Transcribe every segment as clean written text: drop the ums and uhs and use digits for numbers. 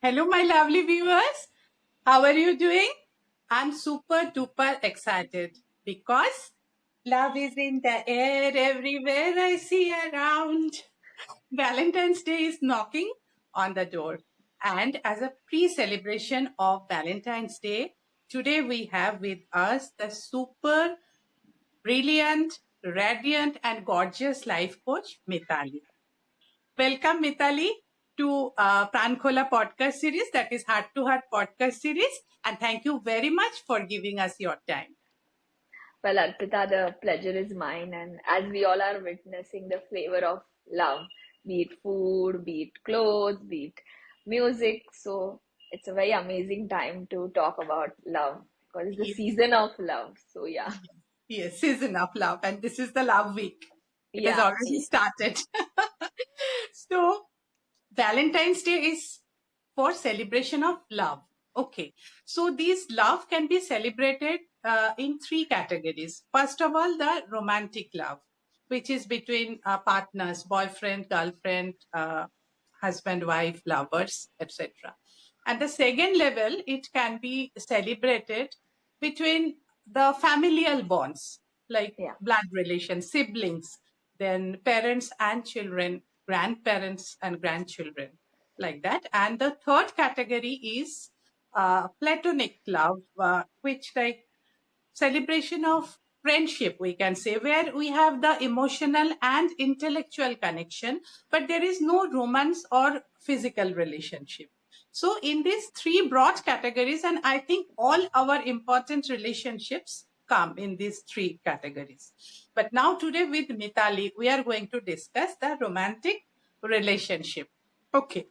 Hello, my lovely viewers. How are you doing? I'm super duper excited because love is in the air everywhere I see around. Valentine's Day is knocking on the door. And as a pre celebration of Valentine's Day, today we have with us the super brilliant, radiant, and gorgeous life coach, Mitali. Welcome, Mitali, to Prankhola podcast series, that is Heart to Heart podcast series. And thank you very much for giving us your time. Well, Arpita, the pleasure is mine, and as we all are witnessing the flavor of love, be it food, be it clothes, be it music, so it's a very amazing time to talk about love because it's the Yes, season of love. So yeah, yes, season of love. And this is the love week. It has yeah, already started. So, Valentine's Day is for celebration of love. Okay. So, these love can be celebrated in three categories. First of all, the romantic love, which is between partners, boyfriend, girlfriend, husband, wife, lovers, etc. And the second level, it can be celebrated between the familial bonds, like yeah. blood relations, siblings, then parents and children, grandparents and grandchildren, like that. And the third category is platonic love, which like celebration of friendship, we can say, where we have the emotional and intellectual connection, but there is no romance or physical relationship. So in these three broad categories, and I think all our important relationships come in these three categories. But now today with Mitali, we are going to discuss the romantic relationship. Okay.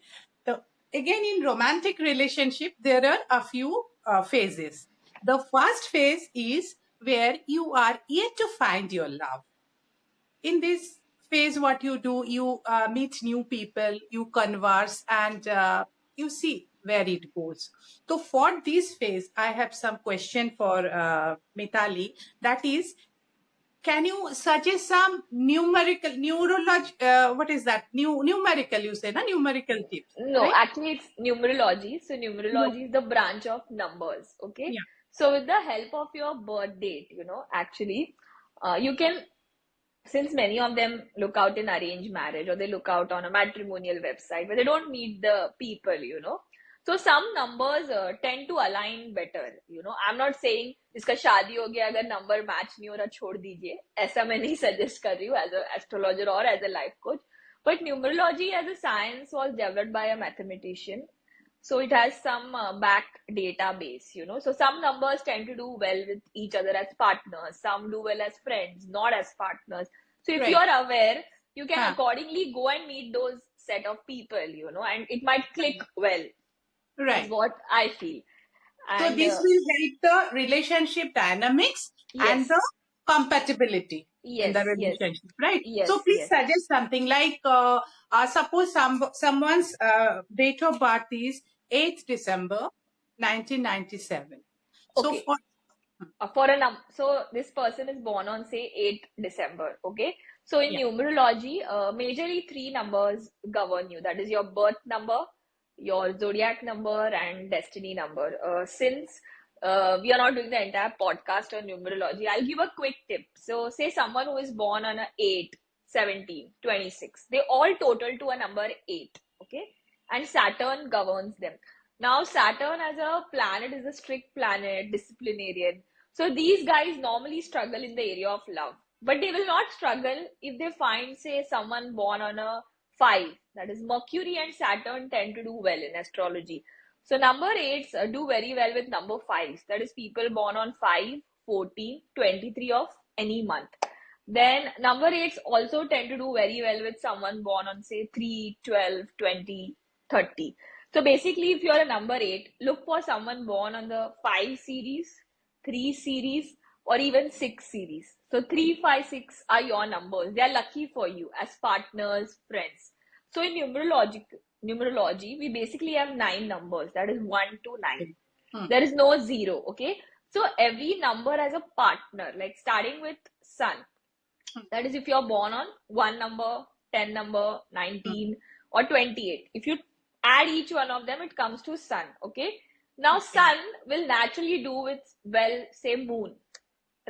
So again, in romantic relationship, there are a few phases. The first phase is where you are yet to find your love. In this phase, what you do, you meet new people, you converse, and you see where it goes. So for this phase, I have some question for Mitali. That is, can you suggest some numerical, what is that? Numerical, you say, na? Numerical tips, No, right? actually, it's numerology. So, No. numerology is the branch of numbers. Okay. Yeah. So, with the help of your birth date, actually, you can, since many of them look out in arranged marriage or they look out on a matrimonial website where they don't meet the people. So some numbers tend to align better. I'm not saying इसका शादी हो गया अगर number match नहीं हो रहा छोड़ दीजिए ऐसा मैं नहीं suggest कर रही हूँ as a astrologer or as a life coach, but numerology as a science was developed by a mathematician, so it has some back database. So some numbers tend to do well with each other as partners, some do well as friends, not as partners. So if Right. you're aware, you can Huh. accordingly go and meet those set of people, and it might click well, is Right. what I feel. So And this will help the relationship dynamics and the yes, compatibility in the yes, yes, relationship, right? So yes, please yes. suggest something like, suppose someone's date of birth is 8th December 1997. So Okay. for So this person is born on say 8th December. Okay. So in yeah, numerology, majorly three numbers govern you. That is your birth number, your zodiac number, and destiny number. Since we are not doing the entire podcast on numerology, I'll give a quick tip. So say someone who is born on a 8, 17, 26, they all total to a number 8. Okay. And Saturn governs them. Now, Saturn as a planet is a strict planet, disciplinarian, so these guys normally struggle in the area of love, but they will not struggle if they find, say, someone born on a 5. That is, Mercury and Saturn tend to do well in astrology. So number 8s do very well with number 5s. That is, people born on 5, 14, 23 of any month. Then number 8s also tend to do very well with someone born on, say, 3, 12, 20, 30. So basically, if you're a number 8, look for someone born on the 5 series, 3 series, or even 6 series. So 3, 5, 6 are your numbers. They are lucky for you as partners, friends. So in numerology, we basically have 9 numbers. That is 1 to 9. hmm, There is no zero. Okay. So every number has a partner, like starting with sun. That is if you're born on 1 number, 10 number, hmm, 19, or 28. If you add each one of them, it comes to sun. Okay. Now, Okay. sun will naturally do with, well, say moon.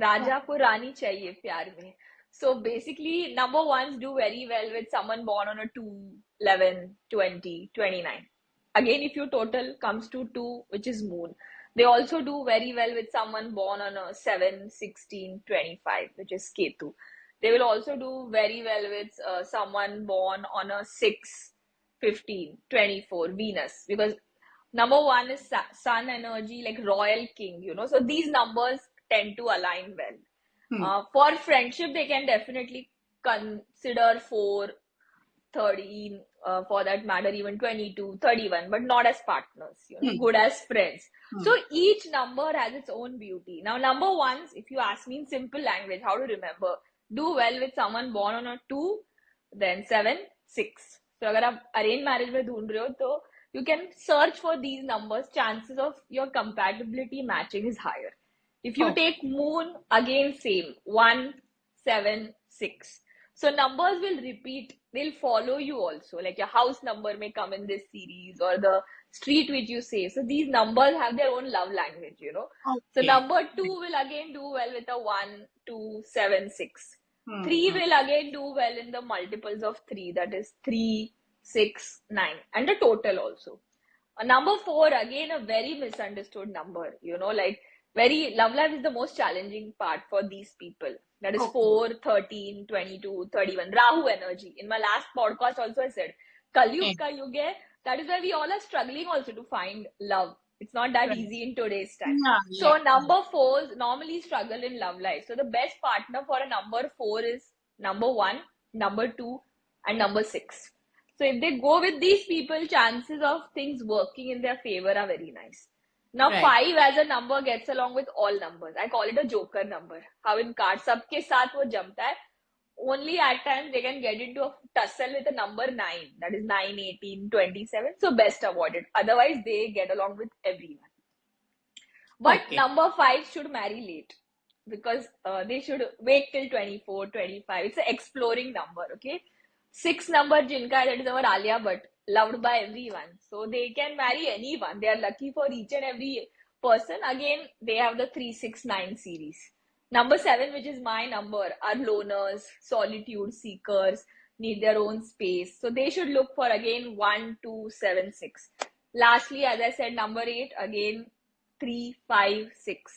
राजा को रानी चाहिए प्यार में. So basically, number ones do very well with someone born on a 2, 11, 20, 29. Again, if your total comes to 2, which is moon, they also do very well with someone born on a 7, 16, 25, which is Ketu. They will also do very well with someone born on a 6, 15, 24, Venus, because number one is sun energy, like royal king, So these numbers tend to align well. For friendship, they can definitely consider 4, 13, for that matter, even 22, 31, but not as partners, good as friends. So each number has its own beauty. Now, number ones, if you ask me in simple language, how to remember, do well with someone born on a 2, then 7, 6. So, अगर आप arranged marriage में ढूंढ रहे हो, तो you can search for these numbers. Chances of your compatibility matching is higher. If you take moon, again same, 1, 7, 6. So numbers will repeat, they'll follow you also. Like your house number may come in this series, or the street which you say. So these numbers have their own love language, So number 2 will again do well with a 1, 2, 7, 6. 3 will again do well in the multiples of 3, that is 3, 6, 9, and the total also. Number 4, again, a very misunderstood number, like very, love life is the most challenging part for these people. That is 4, 13, 22, 31. Rahu energy. In my last podcast also I said, Kalyug ka yug hai. That is why we all are struggling also to find love. It's not that easy in today's time. So number 4s normally struggle in love life. So the best partner for a number 4 is number 1, number 2, and number 6. So if they go with these people, chances of things working in their favor are very nice. Now, 5 as a number gets along with all numbers. I call it a joker number. How in cards, सबके साथ वो जमता है. Only at times they can get into a tussle with a number 9. That is 9, 18, 27. So best avoid it. Otherwise, they get along with everyone. But number 5 should marry late, because they should wait till 24, 25. It's an exploring number, okay? 6 number jinka, that is our Alia Bhatt, loved by everyone. So they can marry anyone. They are lucky for each and every person. Again, they have the 3, 6, 9 series. Number 7, which is my number, are loners, solitude seekers, need their own space. So they should look for again 1, 2, 7, 6. Lastly, as I said, number 8, again 3, 5, 6.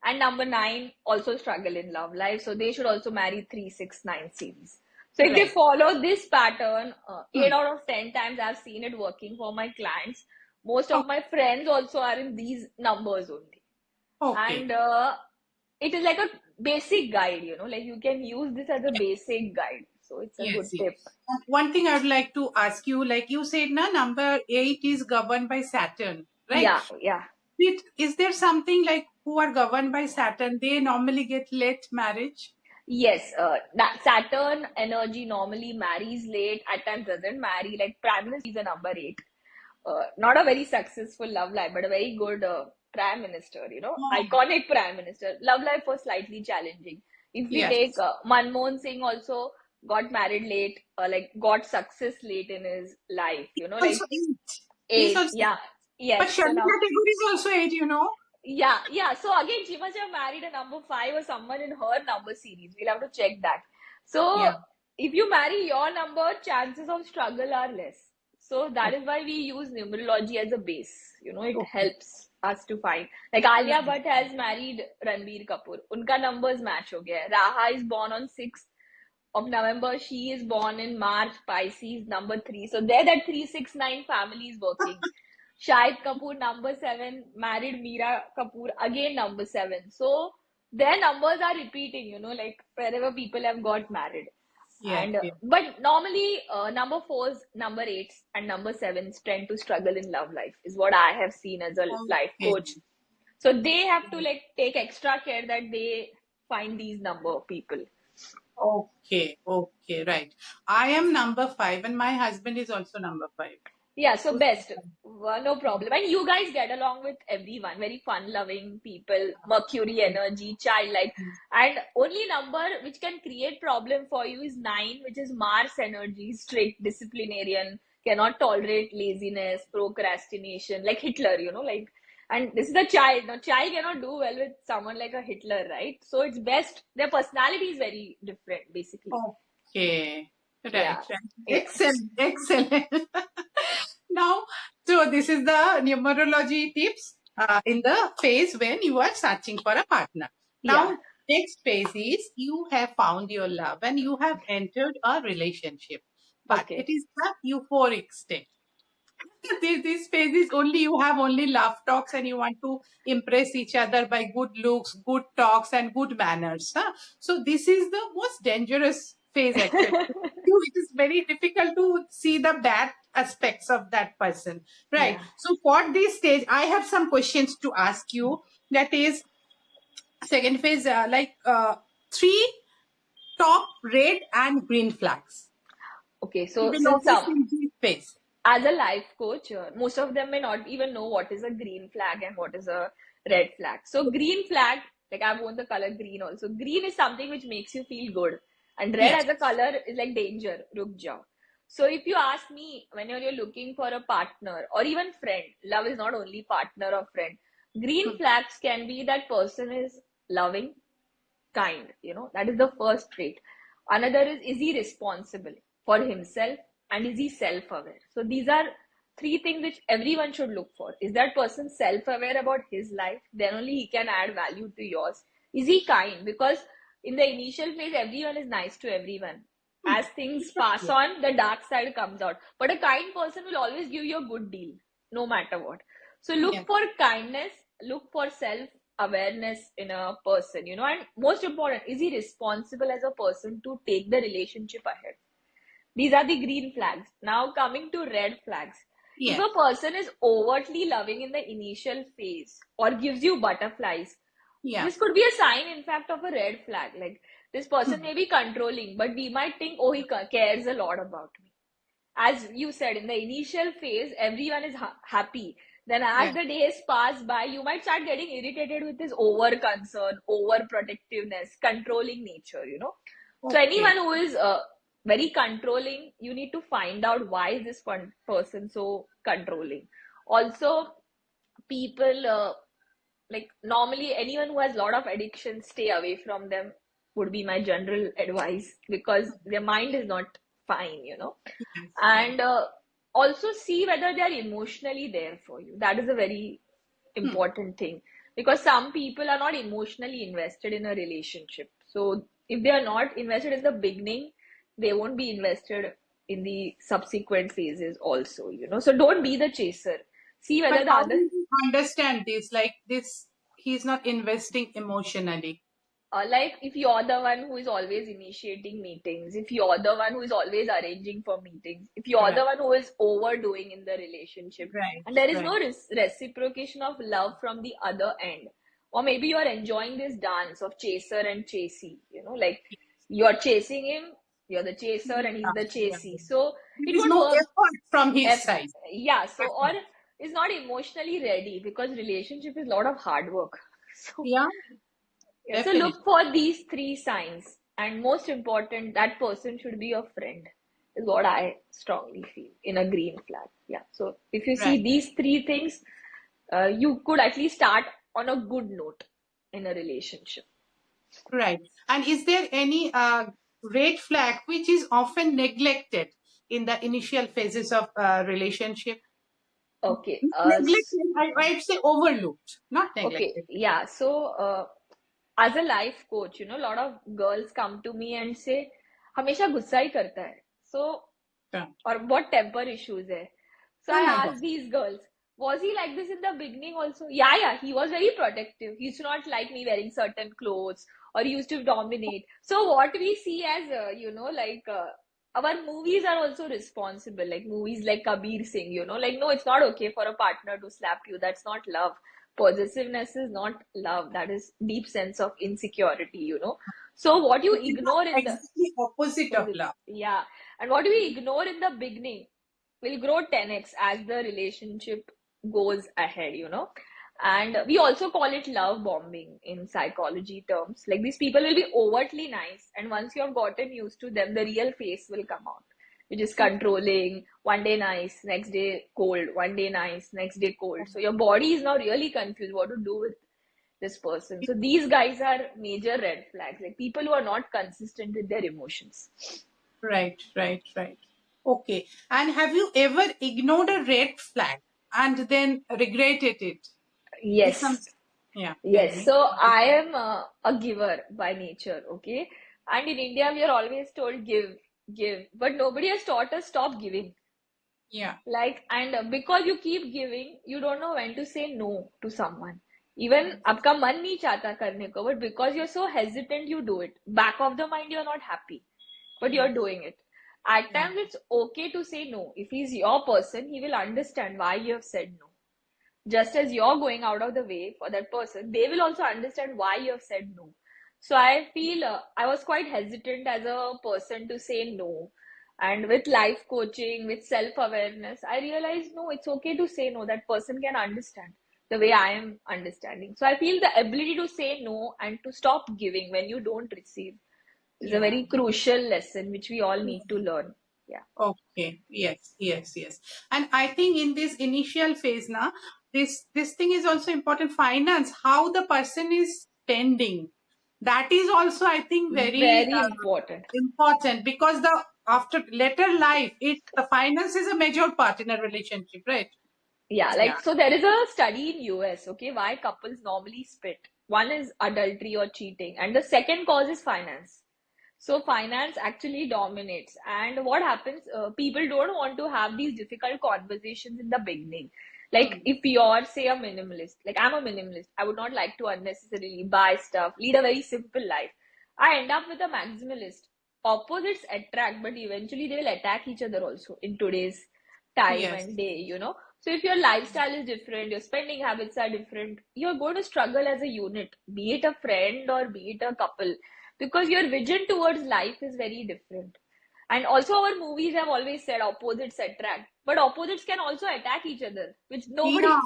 And number 9 also struggle in love life. So they should also marry 3, 6, 9 series. So if they follow this pattern, 8 out of 10 times I've seen it working for my clients. Most of my friends also are in these numbers only. And it is like a basic guide, like you can use this as a basic guide. So it's a good tip. One thing I would like to ask you, like you said, number 8 is governed by Saturn, right? Yeah. Is there something like who are governed by Saturn, they normally get late marriage? Yes, that Saturn energy normally marries late, at times doesn't marry. Like Prime Minister is a number 8. Not a very successful love life, but a very good Prime Minister, iconic Prime Minister. Love life was slightly challenging. If we take Manmohan Singh also got married late, like got success late in his life, like also 8. Yes. But Sharmila Tagore is also 8, Yeah. So again, she must have married a number 5 or someone in her number series. We'll have to check that. So if you marry your number, chances of struggle are less. So that is why we use numerology as a base. It helps us to find. Like Alia Bhatt has married Ranbir Kapoor. Unka numbers match ho gaya. Raha is born on 6th of November. She is born in March, Pisces, number 3. So there that 3, 6, 9 family is working. Shahid Kapoor, number 7, married Meera Kapoor, again number 7. So their numbers are repeating, like wherever people have got married. But normally number 4s, number 8s, and number 7s tend to struggle in love life, is what I have seen as a life coach. So they have to like take extra care that they find these number people. Okay, right. I am number 5 and my husband is also number 5. Yeah, so best. No problem. And you guys get along with everyone. Very fun-loving people, Mercury energy, childlike. And only number which can create problem for you is 9, which is Mars energy, strict, disciplinarian, cannot tolerate laziness, procrastination, like Hitler, like, and this is a child. Now, child cannot do well with someone like a Hitler, right? So it's best, their personality is very different, basically. Okay. Right, Yeah. right. Yes. Excellent, excellent. Now, so this is the numerology tips in the phase when you are searching for a partner. Now, Yeah. next phase is you have found your love and you have entered a relationship, but it Okay. is the euphoric state. This phase is only you have only love talks and you want to impress each other by good looks, good talks, and good manners. Huh? So this is the most dangerous phase actually. It is very difficult to see the bad aspects of that person, right? Yeah. So for this stage, I have some questions to ask you. That is second phase, three top red and green flags. Okay. You So will since notice in this phase. as a life coach, most of them may not even know what is a green flag and what is a red flag. So green flag, like I've worn the color green also. Green is something which makes you feel good, and red Yes. as a color is like danger, ruk jao. So if you ask me, whenever you're looking for a partner or even friend, love is not only partner or friend. Green Hmm. flags can be that person is loving, kind, that is the first trait. Another is he responsible for himself, and is he self-aware? So these are three things which everyone should look for. Is that person self-aware about his life? Then only he can add value to yours. Is he kind? Because in the initial phase everyone is nice to everyone. As things pass on, the dark side comes out, but a kind person will always give you a good deal no matter what. So look Yes. for kindness, look for self awareness in a person, and most important, is he responsible as a person to take the relationship ahead? These are the green flags. Now, coming to red flags. If Yes. a person is overtly loving in the initial phase or gives you butterflies, Yeah. this could be a sign, in fact, of a red flag. Like this person Hmm. may be controlling, but we might think, oh, he cares a lot about me. As you said, in the initial phase, everyone is happy. Then, as Yeah. the days pass by, you might start getting irritated with his over concern, over protectiveness, controlling nature. So, Okay. anyone who is very controlling, you need to find out why is this one person so controlling. Also, people like normally anyone who has a lot of addiction, stay away from them would be my general advice because their mind is not fine. Yes. Yes. And also see whether they are emotionally there for you. That is a very Hmm. important thing because some people are not emotionally invested in a relationship. So if they are not invested in the beginning, they won't be invested in the subsequent phases also. So don't be the chaser. See But whether the how other, do you understand this? Like this, he's not investing emotionally. like if you're the one who is always initiating meetings, if you're the one who is always arranging for meetings, if you're Right. the one who is overdoing in the relationship, Right. and there is Right. no reciprocation of love from the other end, or maybe you're enjoying this dance of chaser and chasey, like you're chasing him, you're the chaser, and he's the Yeah. chasey. So There it is won't no work. effort from his If, side. yeah, so or Effort. is not emotionally ready because relationship is a lot of hard work. So Yeah. yeah, so Definitely. look for these three signs, and most important, that person should be your friend, is what I strongly feel in a green flag. Yeah. So if you see Right. these three things, you could at least start on a good note in a relationship. Right. And is there any red flag which is often neglected in the initial phases of relationship? Okay. Neglected, I'd say overlooked, not Okay. neglected. Yeah. So as a life coach, a lot of girls come to me and say, हमेशा गुस्सा ही करता है. So Yeah. or what temper issues hai. So Oh I my God. asked these girls, was he like this in the beginning also? Yeah, yeah, he was very protective. He used to not like me wearing certain clothes or he used to dominate. So what we see as, our movies are also responsible. Like movies like Kabir Singh, like no, it's not okay for a partner to slap you. That's not love. Possessiveness is not love. That is deep sense of insecurity. So what you It is ignore in the exactly opposite of opposite, love. yeah. And what we ignore in the beginning will grow 10x as the relationship goes ahead. And we also call it love bombing in psychology terms. Like these people will be overtly nice, and once you have gotten used to them, the real face will come out. which is controlling. One day nice, next day cold, one day nice, next day cold. So your body is now really confused what to do with this person. So these guys are major red flags, like people who are not consistent with their emotions. Right, right, right. Okay. And have you ever ignored a red flag and then regretted it? Is some, Yes. yeah, tell Yes, me. so I am a giver by nature, okay? And in India, we are always told give, give, but nobody has taught us stop giving. Yeah. Like, and because you keep giving, you don't know when to say no to someone. Even आपका मन नहीं चाहता करने को, but because you're so hesitant, you do it. Back of the mind, you're not happy, but you're Yes. doing it. At Yeah. times, it's okay to say no. If he's your person, he will understand why you have said no. Just as you're going out of the way for that person, they will also understand why you have said no. So I feel I was quite hesitant as a person to say no. And with life coaching, with self awareness, I realized no, it's okay to say no. That person can understand the way I am understanding. So I feel the ability to say no and to stop giving when you don't receive is a Yeah. very crucial lesson which we all need to learn. Yeah. Okay. Yes, yes, yes. And I think in this initial phase now, this thing is also important. Finance, how the person is spending. That is also, I think, very Very important. important, because the after later life, the finance is a major part in a relationship, right? Yeah, Yeah. like so there is a study in US, okay, why couples normally split. One is adultery or cheating, and the second cause is finance. So finance actually dominates. And what happens, people don't want to have these difficult conversations in the beginning. Like Hmm. if you're, say, a minimalist, like I'm a minimalist, I would not like to unnecessarily buy stuff, lead a very simple life. I end up with a maximalist. Opposites attract, but eventually they will attack each other also in today's time Yes. and day. So if your lifestyle is different, your spending habits are different, you're going to struggle as a unit, be it a friend or be it a couple, because your vision towards life is very different. And also, our movies have always said opposites attract, but opposites can also attack each other, which nobody Yeah.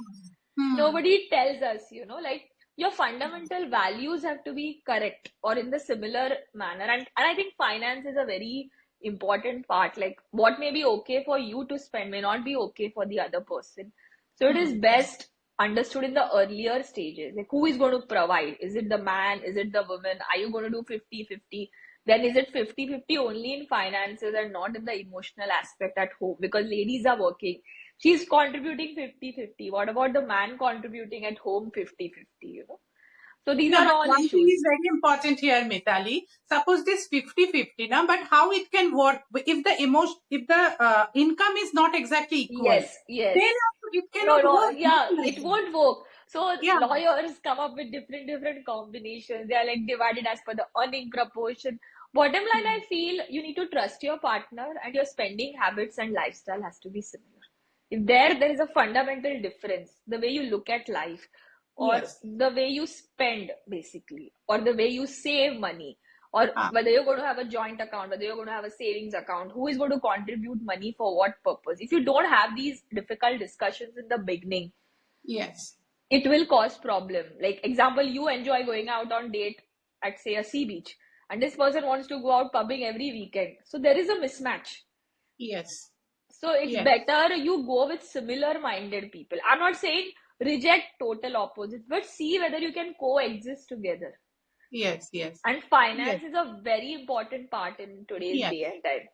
Hmm. nobody tells us. Like your fundamental values have to be correct or in the similar manner. And I think finance is a very important part. Like what may be okay for you to spend may not be okay for the other person. So it is Hmm. best understood in the earlier stages. Like who is going to provide? Is it the man? Is it the woman? Are you going to do 50-50? Then is it 50-50 only in finances and not in the emotional aspect at home? Because ladies are working, she's contributing 50-50. What about the man contributing at home 50-50? So these No, are but all one thing is issues. very important here, Mitali. Suppose this 50-50 now, but how it can work if the income is not exactly equal, Yes, yes. then it No, cannot no, work. yeah, Like it that. won't work. So Yeah. lawyers come up with different combinations. They are like divided as per the earning proportion. Bottom line, I feel you need to trust your partner and your spending habits and lifestyle has to be similar. If there is a fundamental difference, the way you look at life, or Yes. the way you spend basically, or the way you save money, or Ah, whether you're going to have a joint account, whether you're going to have a savings account, who is going to contribute money for what purpose. If you don't have these difficult discussions in the beginning, yes. it will cause problem. Like example, you enjoy going out on date at, say, a sea beach, and this person wants to go out pubbing every weekend. So there is a mismatch. Yes. So it's Yes. better you go with similar minded people. I'm not saying reject total opposites, but see whether you can coexist together. Yes. Yes. And Yes. finance is a very important part in today's Yes. day and time.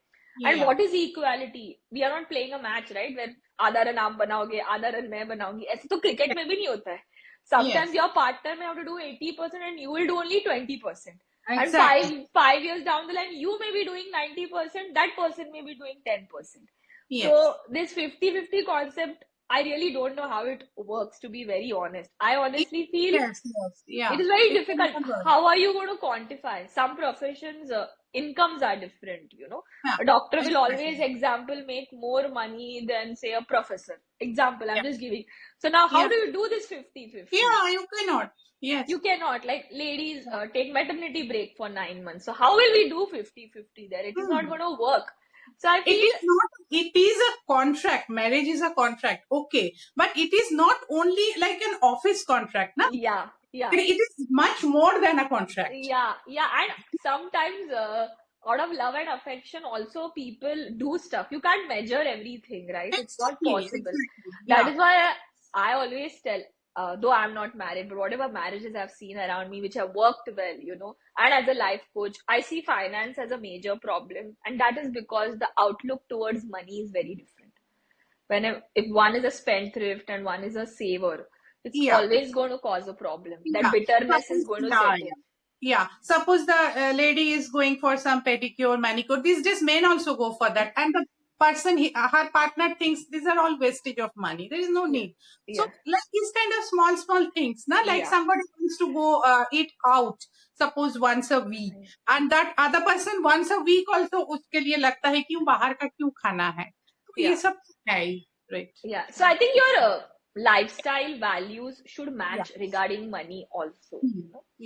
And Yeah. what is equality? We are not playing a match, right? Where आधा run आप बनाओगे, आधा run मैं बनाऊंगी. ऐसे तो cricket में भी नहीं होता है. Sometimes Yes. your partner may have to do 80% and you will do only 20%. And Exactly. five years down the line, you may be doing 90%, that person may be doing 10%. So Yes. this 50-50 concept, I really don't know how it works, to be very honest. I It- honestly feel Yes. Yes. it Yeah. is very It difficult. can work. How are you going to quantify? Some professions, incomes are different. Yeah. A doctor will always, Exactly. example, make more money than, say, a professor. Example, I'm Yeah. just giving. So now, how Yeah. do you do this 50-50? Yeah. You cannot. Yes. You cannot. Like, ladies take maternity break for 9 months. So how will we do 50-50 there? It is not Hmm. going to work. So I It feel, is not, it is a contract. Marriage is a contract. Okay. But it is not only like an office contract, na? yeah. It is much more than a contract. Yeah, and sometimes out of love and affection also people do stuff. You can't measure everything, right? It's not Exactly, possible. exactly. That Yeah, is why I always tell, though I'm not married, but whatever marriages I've seen around me which have worked well, and as a life coach, I see finance as a major problem, and that is because the outlook towards money is very different. When if one is a spendthrift and one is a saver, it's yeah, always going to cause a problem. That yeah. bitterness is Suppose, going to yeah, set in. yeah. Yeah, suppose the lady is going for some pedicure, manicure. These days, men also go for that, and the person, her partner thinks these are all wastage of money. There is no Yeah, need. So, yeah, like these kind of small, small things, na? Like yeah. somebody wants to go eat out, suppose once a week, and that other person once a week also उसके लिए लगता है कि बाहर का क्यों खाना है. तो ये Yeah. सब है ही, right? Yeah. So I think your lifestyle values should Yeah. match regarding money also.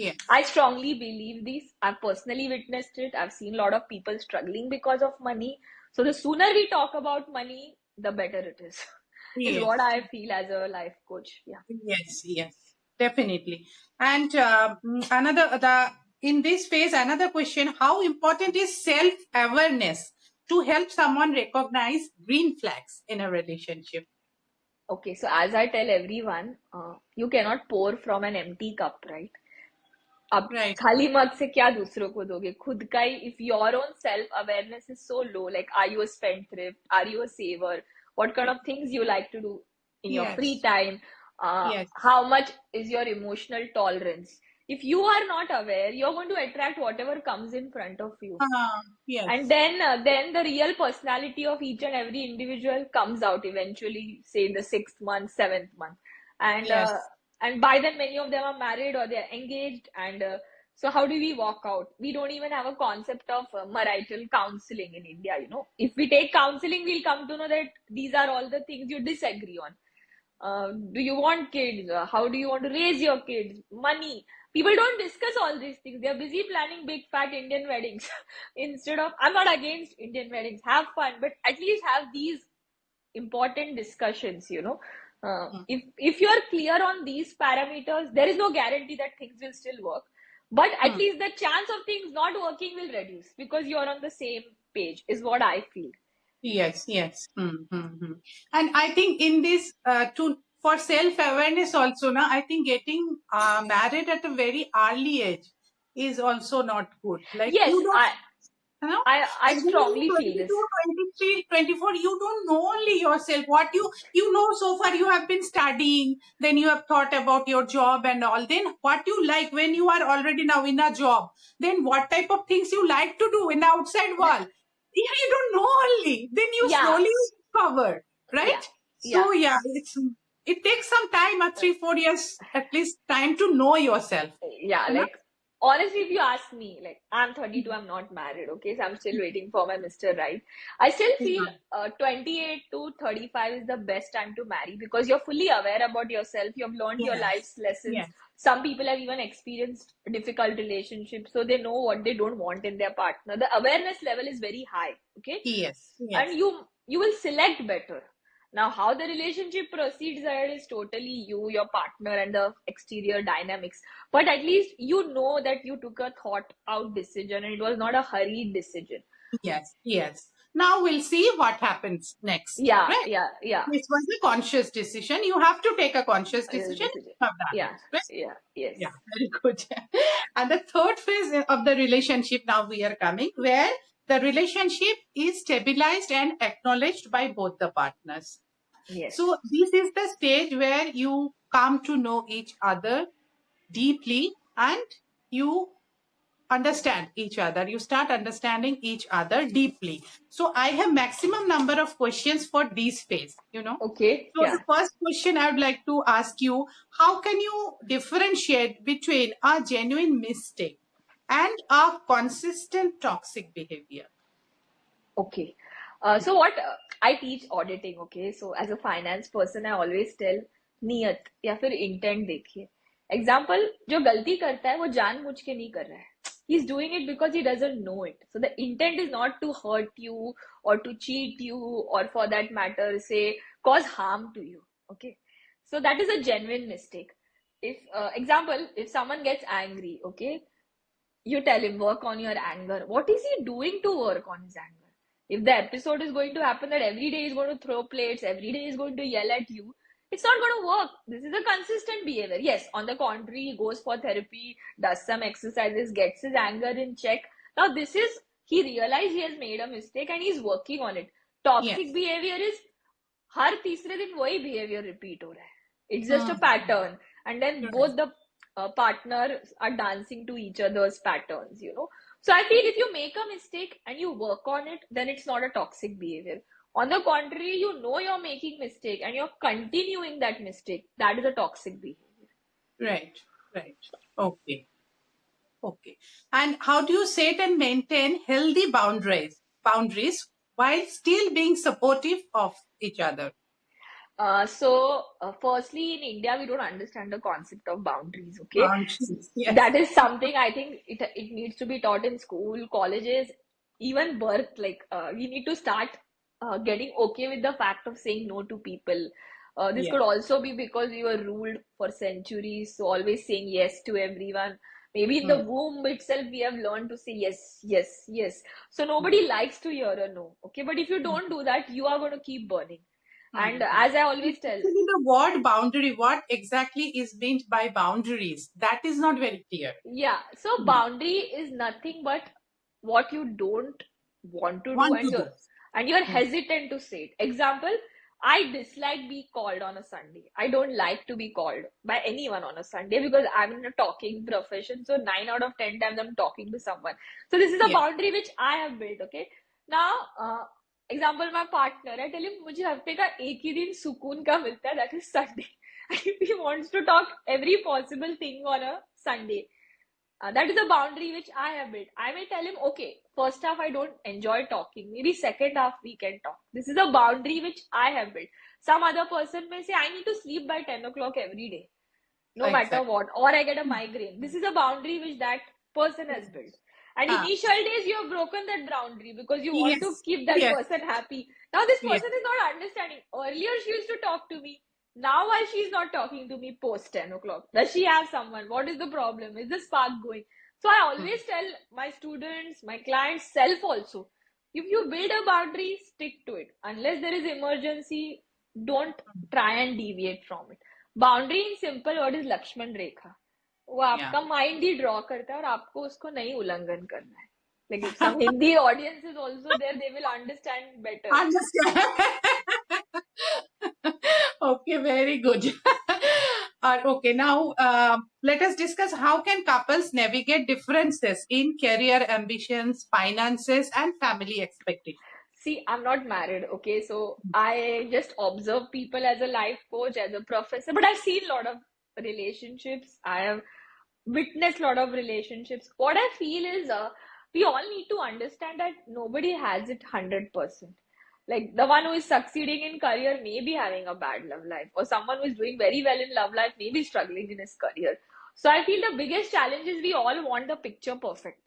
Yes. I strongly believe this. I've personally witnessed it. I've seen a lot of people struggling because of money. So the sooner we talk about money, the better it is Yes. what I feel as a life coach. Yeah. Yes, yes, definitely. And in this phase, another question: how important is self-awareness to help someone recognize green flags in a relationship? Okay. So as I tell everyone, you cannot pour from an empty cup, right? अब Right. खाली मग से क्या दूसरों को दोगे खुद का ही if your own self awareness is so low, like are you a spendthrift, are you a saver, what kind of things you like to do in your free Yes. time, Yes. how much is your emotional tolerance. If you are not aware, you're going to attract whatever comes in front of you, and Yes. then the real personality of each and every individual comes out eventually, say in the 6th month, 7th month, and Yes. and by then many of them are married or they're engaged, and so how do we walk out? We don't even have a concept of marital counseling in India. If we take counseling, we'll come to know that these are all the things you disagree on. Do you want kids? How do you want to raise your kids? Money. People don't discuss all these things. They're busy planning big fat Indian weddings instead of. I'm not against Indian weddings. Have fun, but at least have these important discussions. If you are clear on these parameters, there is no guarantee that things will still work. But at least the chance of things not working will reduce because you are on the same page, is what I feel. Yes, yes. And I think in this, for self-awareness also, na, I think getting married at a very early age is also not good. Like Yes, you don't, I and when strongly you're feel this. 22, 23, 24, you don't know only yourself. What you know so far, you have been studying, then you have thought about your job and all. Then what you like when you are already now in a job, then what type of things you like to do in the outside world. You don't know only. Then you Yeah. slowly discover, right? Yeah. So yeah, it takes some time, 3-4 years at least, time to know yourself. Yeah, You know? like honestly, if you ask me, like I'm 32, I'm not married, okay? So I'm still waiting for my Mr. Right. I still feel 28 to 35 is the best time to marry because you're fully aware about yourself. You've learned your Yes. life's lessons. Yes. Some people have even experienced difficult relationships, so they know what they don't want in their partner. The awareness level is very high, okay? Yes. And you will select better. Now, how the relationship proceeds ahead is totally you, your partner, and the exterior dynamics. But at least you know that you took a thought out decision and it was not a hurried decision. Yes, yes. Now we'll see what happens next. Yeah, right? yeah. This was a conscious decision. You have to take a conscious decision. You have done Yeah, it, right? yes. Yeah, very good. And the third phase of the relationship now we are coming, where the relationship is stabilized and acknowledged by both the partners. Yes. So this is the stage where you come to know each other deeply and you understand each other. You start understanding each other deeply. So I have maximum number of questions for this phase, Okay. So Yeah. the first question I would like to ask you, how can you differentiate between a genuine mistake and a consistent toxic behavior? Okay. So what I teach auditing, okay? So as a finance person, I always tell नियत या फिर intent देखिए. Example, जो गलती करता है वो जानबूझ के नहीं कर रहा है. He is doing it because he doesn't know it. So the intent is not to hurt you or to cheat you or for that matter say cause harm to you. Okay. So that is a genuine mistake. If example, if someone gets angry, okay, You tell him, work on your anger. What is he doing to work on his anger? If the episode is going to happen that every day he's going to throw plates, every day he's going to yell at you, it's not going to work. This is a consistent behavior. Yes, on the contrary, he goes for therapy, does some exercises, gets his anger in check. Now, this is, he realized he has made a mistake and he's working on it. Toxic Yes. behavior is हर तीसरे दिन वही behavior repeat हो रहा है. It's just a Hmm. pattern, and then Right. both the partners are dancing to each other's patterns, you know. So I feel if you make a mistake and you work on it, then it's not a toxic behavior. On the contrary, you know you're making mistake and you're continuing that mistake. That is a toxic behavior. Right. Right. Okay. Okay. And how do you set and maintain healthy boundaries while still being supportive of each other? Firstly, in India, we don't understand the concept of boundaries, okay? Boundaries. Yes. That is something I think it needs to be taught in school, colleges, even birth. Like, we need to start getting okay with the fact of saying no to people. This Yeah. could also be because we were ruled for centuries, so always saying yes to everyone. Maybe in the Hmm. womb itself, we have learned to say yes, yes, yes. So nobody likes to hear a no, okay? But if you Hmm. don't do that, you are going to keep burning. Hmm. And as I always tell, Actually, the word boundary, what exactly is meant by boundaries? That is not very clear. yeah, so Hmm. boundary is nothing but what you don't want to do Want and to you're do. Hmm. hesitant to say it. Example, I dislike being called on a Sunday. I don't like to be called by anyone on a Sunday because I'm in a talking profession. So 9 out of 10 times I'm talking to someone. So this is a Yeah. boundary which I have built, okay? Now, example, my partner, I tell him मुझे हफ्ते का एक ही दिन सुकून का मिलता है, that is Sunday. If he wants to talk every possible thing on a Sunday, that is a boundary which I have built. I may tell him, okay, first half I don't enjoy talking. Maybe second half we can talk. This is a boundary which I have built. Some other person may say, I need to sleep by 10 o'clock every day, no matter Exactly. what, or I get a migraine. This is a boundary which that person has built. And Ah. initial days, you have broken that boundary because you want to Yes. keep that Yes. person happy. Now, this Yes. person is not understanding. Earlier, she used to talk to me. Now, why she's not talking to me post 10 o'clock? Does she have someone? What is the problem? Is the spark going? So, I Hmm. always tell my students, my clients, self also, if you build a boundary, stick to it. Unless there is emergency, don't try and deviate from it. Boundary in simple word is Lakshman Rekha. वो Yeah. आपका mind ही draw करता है और आपको उसको नहीं उल्लंघन करना है. Like if some Hindi audience is also there, they will understand better. Understand. Okay, very good. Okay, now let us discuss how can couples navigate differences in career ambitions, finances, and family expectations. See, I'm not married, okay? So I just observe people as a life coach, as a professor, but I've seen a lot of relationships. I have witnessed a lot of relationships. What I feel is we all need to understand that nobody has it 100%. Like the one who is succeeding in career may be having a bad love life, or someone who is doing very well in love life may be struggling in his career. So I feel the biggest challenge is we all want the picture perfect,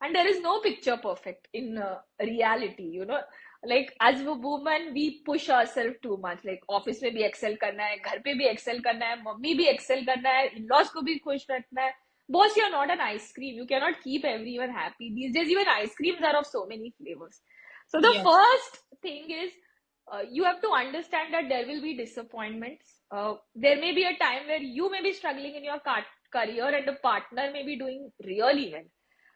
and there is no picture perfect in reality, you know. Like as a woman we push ourselves too much, like office में भी excel करना है, घर पे भी excel करना है, mummy भी excel करना है, in-laws को भी खुश रखना है. Boss, you're not an ice cream, you cannot keep everyone happy. These days even ice creams are of so many flavors. So the Yes. first thing is you have to understand that there will be disappointments. There may be a time where you may be struggling in your career and the partner may be doing really well.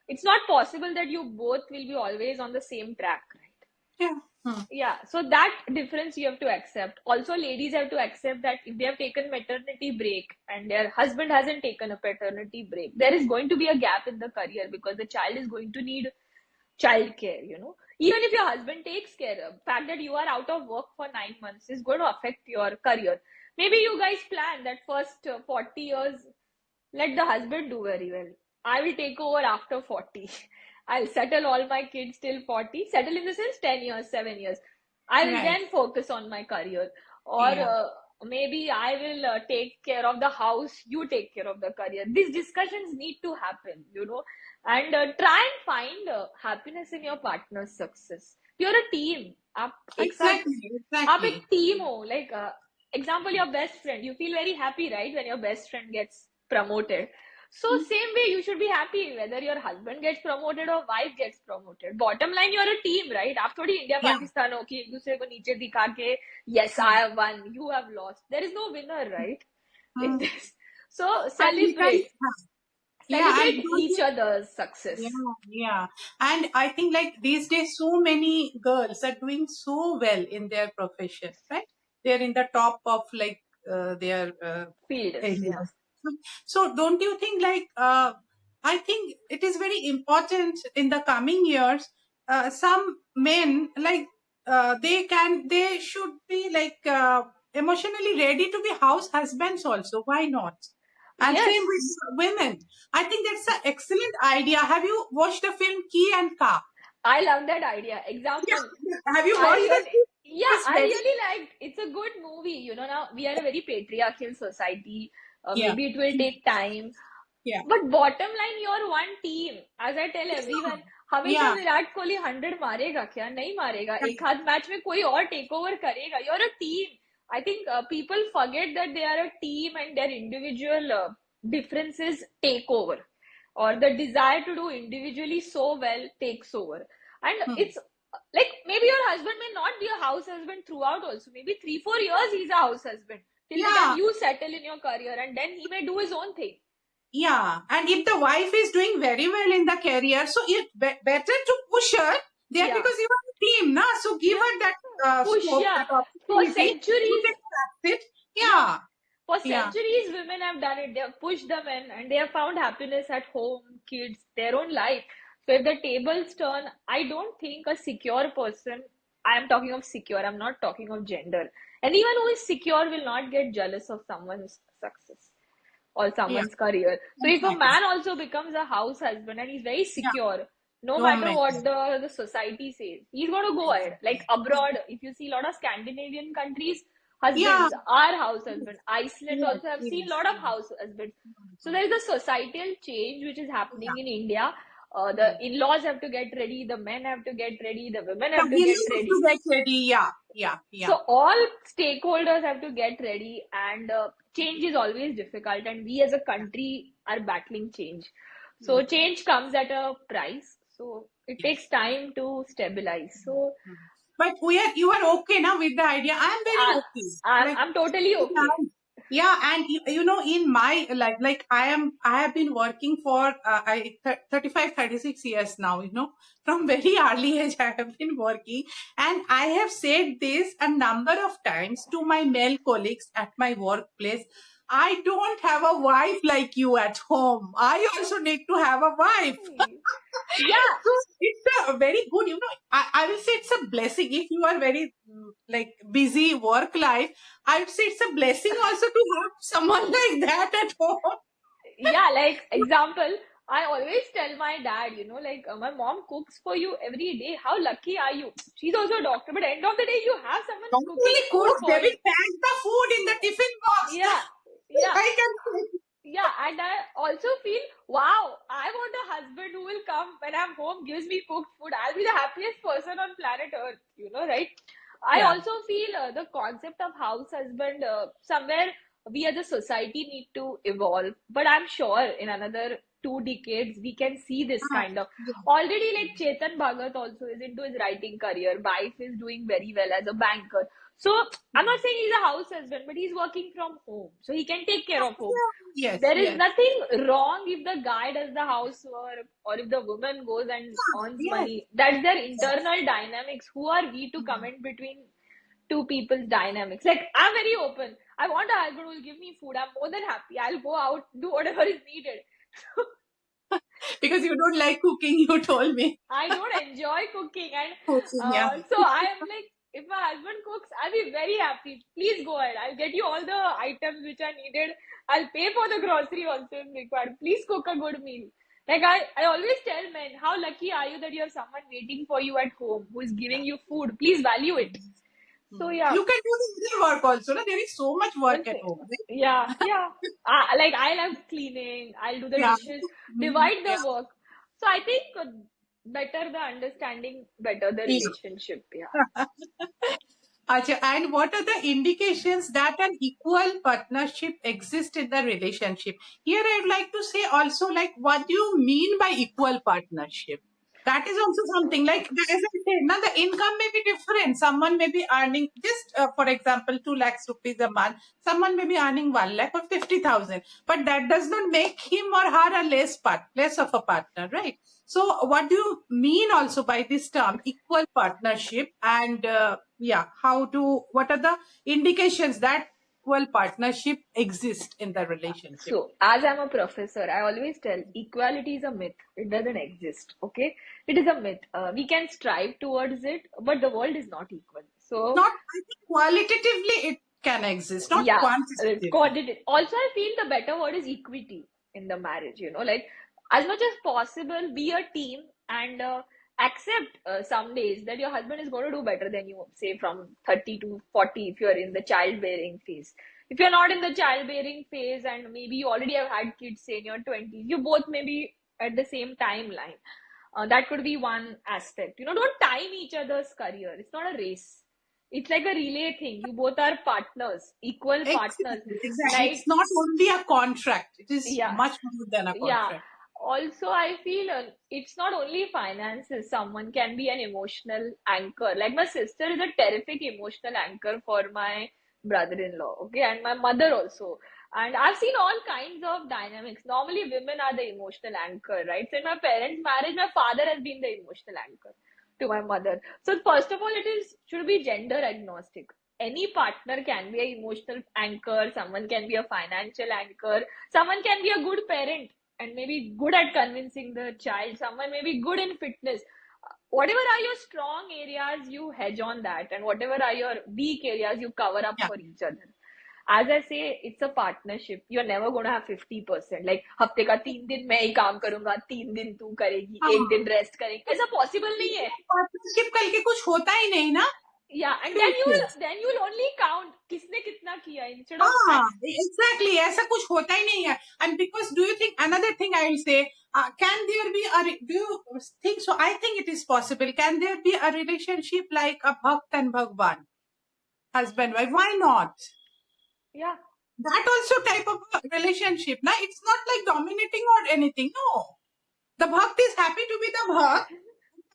It's not possible that you both will be always on the same track, right? Yeah. Hmm. Yeah, so that difference you have to accept. Also, ladies have to accept that if they have taken maternity break and their husband hasn't taken a paternity break, there is going to be a gap in the career because the child is going to need childcare, you know. Even if your husband takes care, the fact that you are out of work for 9 months is going to affect your career. Maybe you guys plan that first 40 years, let the husband do very well. I will take over after 40. I'll settle all my kids till 40. Settle in the sense 10 years, 7 years. I will Right. then focus on my career. Or Yeah. maybe I will take care of the house, you take care of the career. These discussions need to happen, you know. And try and find happiness in your partner's success. You're a team. आप एक साथ Exactly. आप एक Exactly. Team हो. Like example, your best friend, you feel very happy, right, when your best friend gets promoted. So same way, you should be happy whether your husband gets promoted or wife gets promoted. Bottom line, you're a team, right? आप थोड़ी India Yeah. Pakistan हो कि एक दूसरे को नीचे दिखा के yes I have won, you have lost. There is no winner, right? In Mm. this. So And you can, yeah, and celebrate don't each you, other's success. yeah. And I think like these days, so many girls are doing so well in their profession, right? They're in the top of like their Field, yeah. areas. So don't you think like, I think it is very important in the coming years, some men like, they should be like emotionally ready to be house husbands also. Why not? And Yes. same with women. I think that's an excellent idea. Have you watched the film Key and Ka? I love that idea. Example. Have you I watched that? really, yeah, It's I very, really liked. It's a good movie. You know, now we are a very patriarchal society. yeah, Maybe it will take time. yeah, But bottom line, you're one team. As I tell everyone, हमेशा yeah, Virat Kohli 100 मारेगा क्या? नहीं मारेगा. एक आध match में कोई और टेक ओवर करेगा. You're a team. I think people forget that they are a team and their individual differences take over, or the desire to do individually so well takes over. And it's like maybe your husband may not be a house husband throughout also. Maybe 3-4 years he's a house husband till the yeah, time you settle in your career, and then he may do his own thing. yeah. And if the wife is doing very well in the career, so it's better to push her there Yeah. because you are a team, na? So give her that Push, scope, yeah. that For opportunity. centuries, You can grasp it. Yeah, for yeah, centuries, women have done it. They have pushed the men and they have found happiness at home, kids, their own life. So if the tables turn, I don't think a secure person, I am talking of secure, I'm not talking of gender. Anyone who is secure will not get jealous of someone's success or yeah. someone's career. So if a Exactly. man also becomes a house husband and he's very Yeah. secure, no Don't matter mention. what the society says, he's going to go ahead. Like abroad, if you see a lot of Scandinavian countries, Yeah. husbands are house husband. Iceland Yes, also have seen a yes, lot of yes. house husbands. So there is a societal change which is happening in India. The in-laws have to get ready, the men have to get ready, the women have to The get village ready. to get ready. Yeah, yeah, yeah. So all stakeholders have to get ready, and change is always difficult, and we as a country are battling change. So change comes at a price. So it takes time to stabilize. So But you are okay now with the idea. I am very okay. Like, I'm totally okay. yeah, and you know, in my life, like I have been working for 35, 36 years now, you know, from very early age I have been working, and I have said this a number of times to my male colleagues at my workplace. I don't have a wife like you at home. I also need to have a wife. Yeah. So it's a very good, you know, I will say it's a blessing if you are very like busy work life. I would say it's a blessing also to have someone like that at home. Yeah, like example, I always tell my dad, you know, like my mom cooks for you every day. How lucky are you? She's also a doctor, but end of the day, you have someone Don't cooking really food cook, for they you. will pack the food in the tiffin box. Yeah, yeah. I can Yeah, and I also feel, wow, I want a husband who will come when I'm home, gives me cooked food. I'll be the happiest person on planet Earth, you know, right? I Yeah. also feel the concept of house husband, somewhere we as a society need to evolve. But I'm sure in another 2 decades, we can see this kind of. Already, like Chetan Bhagat also is into his writing career. Wife is doing very well as a banker. So I'm not saying he's a house husband, but he's working from home, so he can take care of home. Yes, There is yes. nothing wrong if the guy does the housework or if the woman goes and earns yes. money. That's their internal dynamics. Who are we to comment between two people's dynamics? Like, I'm very open. I want a husband who will give me food. I'm more than happy. I'll go out, do whatever is needed. Because you don't like cooking, you told me. I don't enjoy cooking, and Cooking, yeah. so I am like, if my husband cooks, I'll be very happy. Please go ahead. I'll get you all the items which are needed. I'll pay for the grocery also if required. Please cook a good meal. Like I always tell men, how lucky are you that you have someone waiting for you at home who is giving you food? Please value it. So yeah. You can do the other work also. No? There is so much work at home. Right? Yeah, yeah. Like I love cleaning. I'll do the Yeah. dishes. Divide the work. So I think better the understanding, better the relationship. Yeah. Acha, and what are the indications that an equal partnership exists in the relationship? Here, I'd like to say also, like, what do you mean by equal partnership? That is also something like, as I said, now the income may be different. Someone may be earning just, for example, 2 lakhs rupees a month. Someone may be earning 1 lakh or 50,000, but that does not make him or her a less of a partner, right? So, what do you mean also by this term, equal partnership? And what are the indications that equal partnership exists in the relationship? So, as I'm a professor, I always tell equality is a myth. It doesn't exist. Okay, it is a myth. We can strive towards it, but the world is not equal. So, Not, I think qualitatively it can exist, not yeah, quantitatively. quantitative. Also, I feel the better word is equity in the marriage. Like as much as possible, be a team and accept some days that your husband is going to do better than you, say from 30 to 40 if you're in the childbearing phase. If you're not in the childbearing phase and maybe you already have had kids, say in your 20s, you both maybe at the same timeline. That could be one aspect. Don't time each other's career. It's not a race. It's like a relay thing. You both are partners, equal partners. Exactly. Like, It's not only a contract. It is yeah, much more than a yeah. contract. Also, I feel it's not only finances. Someone can be an emotional anchor. Like my sister is a terrific emotional anchor for my brother-in-law. Okay, and my mother also. And I've seen all kinds of dynamics. Normally, women are the emotional anchor, right? So in my parents' marriage, my father has been the emotional anchor to my mother. So first of all, it is should be gender agnostic. Any partner can be an emotional anchor. Someone can be a financial anchor. Someone can be a good parent and maybe good at convincing the child. Someone may be good in fitness. Whatever are your strong areas, you hedge on that, and whatever are your weak areas, you cover up Yeah. for each other. As I say, it's a partnership. You're never going to have 50%. Like, हफ्ते का 3 दिन मैं ही काम करूंगा, 3 दिन तू करेगी, एक दिन रेस्ट करेंगे. ऐसा possible नहीं है. पार्टनरशिप करके कुछ होता ही नहीं ना. Yeah, and then you'll only count किसने कितना किया instead of Exactly. ऐसा कुछ होता ही नहीं है. And because do you think another thing I will say, can there be do you think so? I think it is possible. Can there be a relationship like a Bhakt and Bhagwan, husband wife? Why not? yeah. That also type of a relationship. Na, it's not like dominating or anything. No, the Bhakt is happy to be the Bhakt.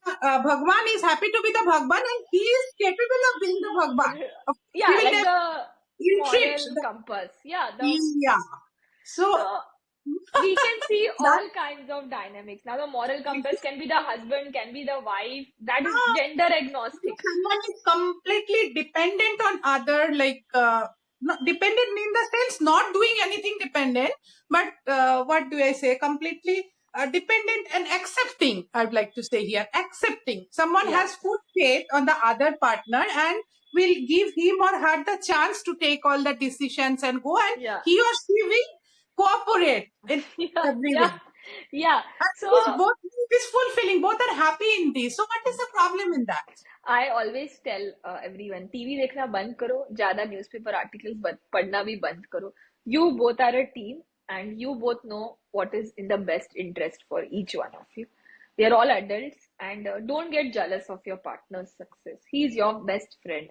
Bhagwan is happy to be the Bhagwan, and he is capable of being the Bhagwan. Yeah, He will like never the entreat moral the- compass. Yeah, Yeah. So we can see all kinds of dynamics. Now, the moral compass can be the husband, can be the wife. That is gender agnostic. someone is completely dependent on other, like not dependent in the sense not doing anything dependent, but what do I say? Completely dependent and accepting. I'd like to say here, accepting. Someone Yeah. has full faith on the other partner and will give him or her the chance to take all the decisions and go, and Yeah. he or she will cooperate in every way. Yeah. So Both is fulfilling. Both are happy in this. So what is the problem in that? I always tell everyone, TV देखना बंद करो, ज़्यादा newspaper articles पढ़ना भी बंद करो. You both are a team, and you both know what is in the best interest for each one of you. We are all adults, and don't get jealous of your partner's success. He is your best friend.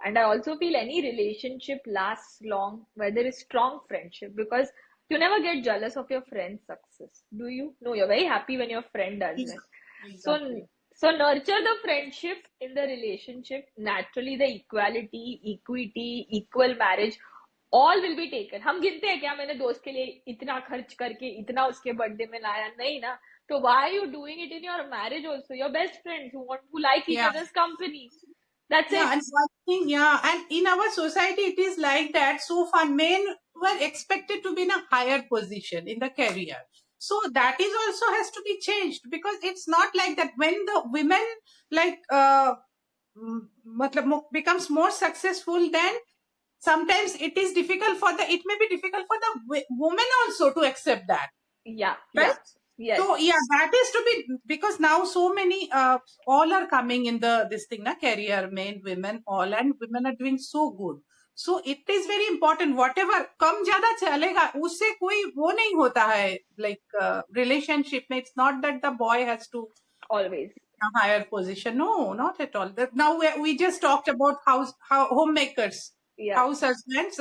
And I also feel any relationship lasts long where there is strong friendship, because you never get jealous of your friend's success, do you? No, you're very happy when your friend does it. Exactly. So nurture the friendship in the relationship. Naturally, the equality, equity, equal marriage, all will be taken. हम गिनते हैं क्या मैंने दोस्त के लिए इतना खर्च करके इतना उसके बर्थडे में लाया, नहीं ना. So why are you doing it in your marriage also? Your best friends who like each Yeah. other's company. That's Yeah, it. and one thing, yeah, and in our society, it is like that. So far, men were expected to be in a higher position in the career. So that is also has to be changed, because it's not like that. When the women like becomes more successful, then sometimes it is difficult for it may be difficult for the woman also to accept that. Yeah. Right? Yeah. Yes. So yeah, that is to be, because now so many all are coming in this thing na, career, men, women, all, and women are doing so good. So it is very important. Whatever कम ज़्यादा चलेगा, उससे कोई वो नहीं होता है, like relationship में. It's not that the boy has to Always. a higher position. No, not at all. Now we just talked about how homemakers, Yeah. house husbands,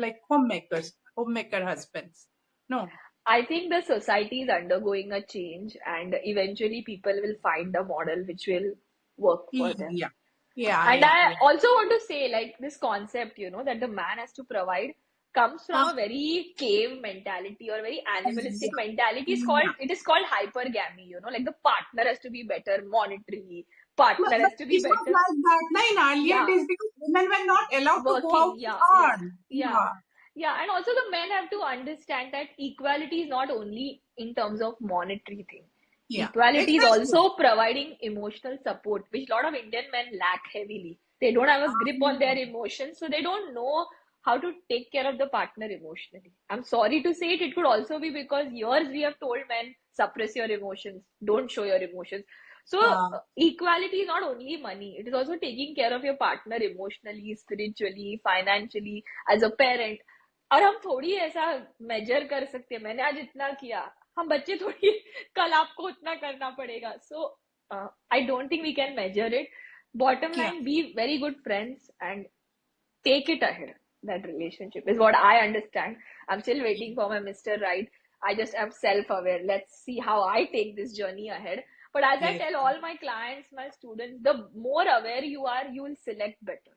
like homemaker husbands. No. I think the society is undergoing a change, and eventually people will find a model which will work for them. Yeah. Yeah. And Yeah. I Yeah. also want to say, like, this concept, that the man has to provide comes from Uh, a very cave mentality or very animalistic yeah. mentality. Yeah. It is called hypergamy, like the partner has to be better monetarily, partner But has to be it's not better. like that. No, in earlier Yeah, days, because women were not allowed to go out working. to Yeah, yeah, earn. yeah. Yeah. Yeah, and also the men have to understand that equality is not only in terms of monetary thing. Yeah. Equality is Exactly. also providing emotional support, which a lot of Indian men lack heavily. They don't have a grip on their emotions, so they don't know how to take care of the partner emotionally. I'm sorry to say it, it could also be because years we have told men suppress your emotions, don't show your emotions. So, Uh, equality is not only money, it is also taking care of your partner emotionally, spiritually, financially, as a parent. और हम थोड़ी ऐसा major कर सकते हैं मैंने आज इतना किया हम बच्चे थोड़ी कल आपको उतना करना पड़ेगा so I don't think we can measure it bottom yeah. Line be very good friends and take it ahead. That relationship is what I understand. I'm still waiting for my Mr. Right. I just am self aware. Let's see how I take this journey ahead. But as I Yes. tell all my clients, my students, the more aware you are, you will select better.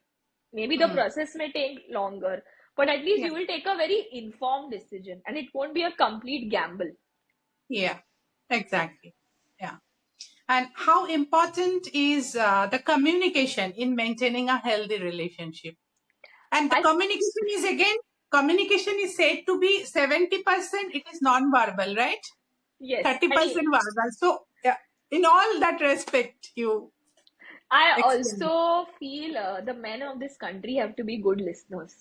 Maybe the process may take longer, but at least Yeah. you will take a very informed decision and it won't be a complete gamble. Yeah. Exactly. Yeah. And how important is the communication in maintaining a healthy relationship? And the I, communication is said to be 70%. It is non-verbal, right? yes, 30% verbal. So, yeah, in all that respect, you I explain. also feel the men of this country have to be good listeners.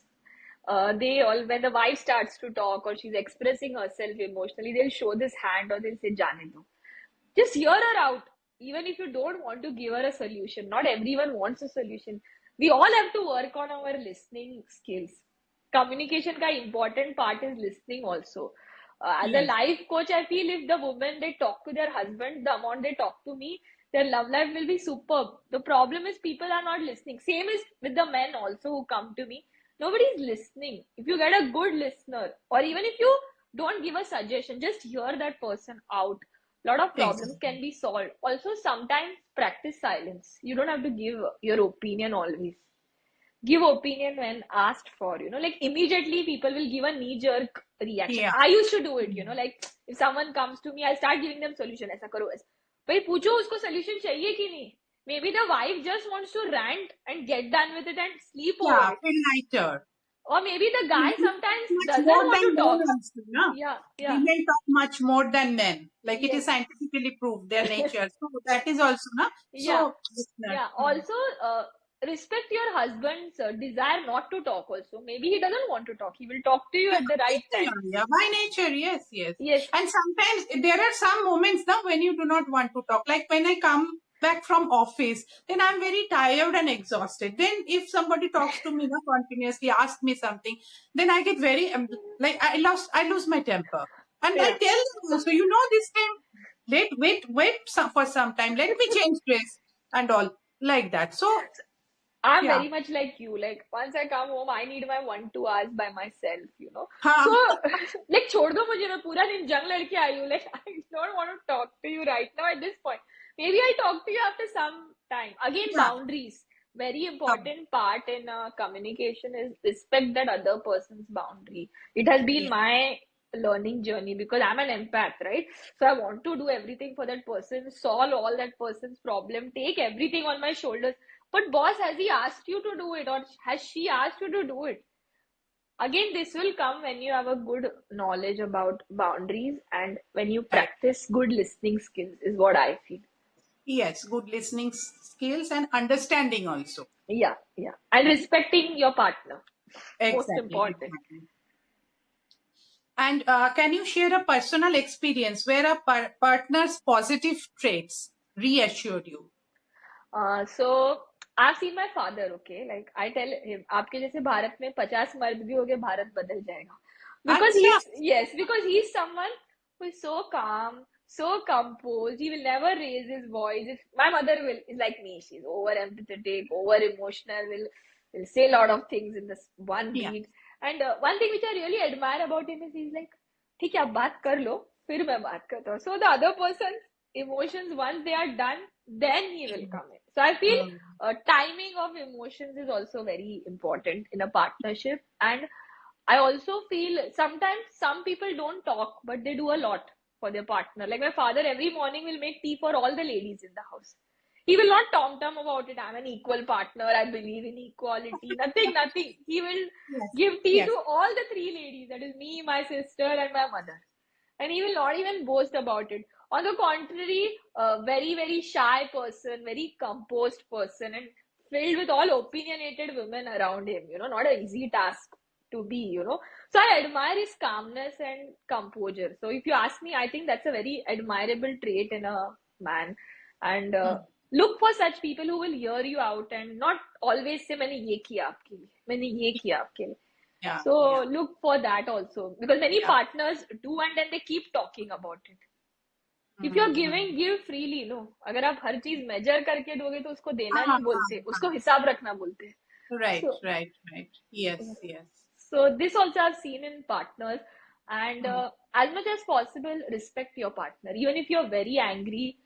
They all, when the wife starts to talk or she's expressing herself emotionally, they'll show this hand or they'll say, Jane do. Just hear her out. Even if you don't want to give her a solution, not everyone wants a solution. We all have to work on our listening skills. Communication ka important part is listening also. As a Yes. life coach, I feel if the women they talk to their husband, the amount they talk to me, their love life will be superb. The problem is people are not listening. Same is with the men also who come to me. Nobody is listening. If you get a good listener, or even if you don't give a suggestion, just hear that person out. A lot of problems Exactly. can be solved. Also, sometimes practice silence. You don't have to give your opinion always. Give opinion when asked for, like immediately people will give a knee jerk reaction. Yeah. I used to do it, like if someone comes to me, I'll start giving them solution. ऐसा करो ऐसा. भाई पूछो उसको solution चाहिए कि नहीं? Maybe the wife just wants to rant and get done with it and sleep over Yeah. it. Feel lighter. Or maybe the guy sometimes Much doesn't more want than to men talk. also, no? Yeah, yeah. Women talk much more than men. Like it is Yes. scientifically proved their nature. So that is also, no? Yeah. So, listener. Yeah. Also, respect your husband's desire not to talk also. Maybe he doesn't want to talk. He will talk to you at the right time. Yeah, by nature, yes, yes. Yes. And sometimes there are some moments now when you do not want to talk. Like when I come back from office, then I'm very tired and exhausted. Then if somebody talks to me now continuously, asks me something, then I get very like I lose my temper. And I Yeah. tell them also, this time, wait for some time. Let me change dress and all like that. So I'm yeah. very much like you. Like once I come home, I need my 1-2 hours by myself. हाँ, So like छोड़ दो मुझे मैं पूरा दिन जंग लड़के आई हूँ. Like I don't want to talk to you right now at this point. Maybe I talk to you after some time. Again, yeah. boundaries. Very important part in communication is respect that other person's boundary. It has been Yeah. my learning journey because I'm an empath, right? So I want to do everything for that person, solve all that person's problem, take everything on my shoulders. But boss, has he asked you to do it or has she asked you to do it? Again, this will come when you have a good knowledge about boundaries and when you Right. practice good listening skills, is what I feel. Yes, good listening skills and understanding also. Yeah, yeah. And respecting your partner. Most Exactly. important. Exactly. And can you share a personal experience where a partner's positive traits reassured you? So I've seen my father, okay? Like I tell him, आपके जैसे भारत में 50 मर्द भी हो गए भारत बदल जाएगा. Because अच्छा. because he's someone who is so calm, so composed. He will never raise his voice. If my mother is like me, she's over empathetic, over emotional, will say a lot of things in this one Yeah. beat. And one thing which I really admire about him is he's like, ठीक है आप बात कर लो, फिर मैं बात करता हूँ. So the other person's emotions, once they are done, then he will come in. So I feel Mm. timing of emotions is also very important in a partnership. And I also feel sometimes some people don't talk, but they do a lot for their partner. Like my father, every morning will make tea for all the ladies in the house. He will not tom about it. I'm an equal partner. I believe in equality. Nothing, nothing. He will Yes. give tea Yes. to all the three ladies. That is me, my sister, and my mother. And he will not even boast about it. On the contrary, a very, very shy person, very composed person, and filled with all opinionated women around him. Not an easy task to be. So I admire his calmness and composure. So if you ask me, I think that's a very admirable trait in a man. And Mm. look for such people who will hear you out and not always say, मैंने ये किया आपके लिए, मैंने ये किया आपके लिए. Yeah. So Yeah. look for that also because many Yeah. partners do and then they keep talking about it. If you're giving, give freely. No, अगर आप हर चीज measure करके दोगे तो उसको देना हाँ, नहीं बोलते, उसको हिसाब रखना बोलते हैं. right, So right, right. Yes, yes. so this also I've seen in partners. And Mm. as much as possible, respect your partner. Even if you're very angry,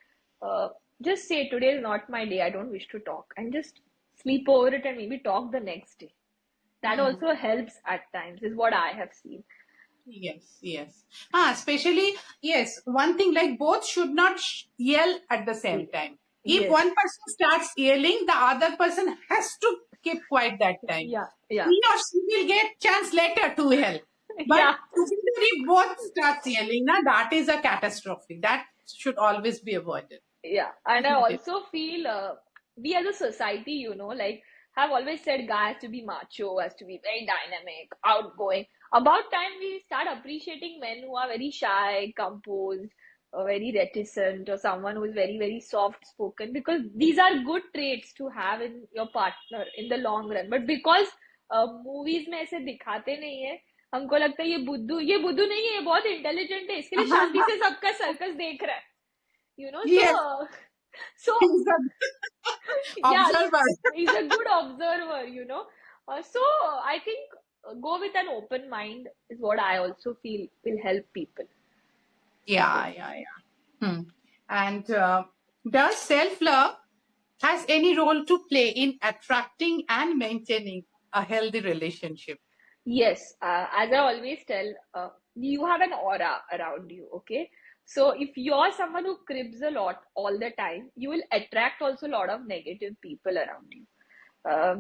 just say today is not my day. I don't wish to talk, and just sleep over it and maybe talk the next day. That Mm. also helps at times, is what I have seen. Yes, yes. Especially, yes, one thing like both should not yell at the same time. If Yes. one person starts yelling, the other person has to keep quiet that time. Yeah. Yeah. He or she will get chance later to yell. But Yeah. if both starts yelling, that is a catastrophe. That should always be avoided. Yeah. And I Isn't it? also feel we as a society, like have always said guy has to be macho, has to be very dynamic, outgoing. About time we start appreciating men who are very shy, composed, or very reticent, or someone who is very, very soft spoken, because these are good traits to have in your partner in the long run. But because movies में ऐसे दिखाते नहीं है, हमको लगता है ये बुद्धू नहीं है, ये बहुत इंटेलिजेंट है, इसके लिए शांति से सबका सर्कस देख रहा है. Yes, So he's an yeah, observer. he's a good observer. So I think go with an open mind is what I also feel will help people. Yeah, yeah, yeah. And does self-love has any role to play in attracting and maintaining a healthy relationship? Yes, as I always tell, you have an aura around you, okay? So if you're someone who cribs a lot all the time, you will attract also a lot of negative people around you.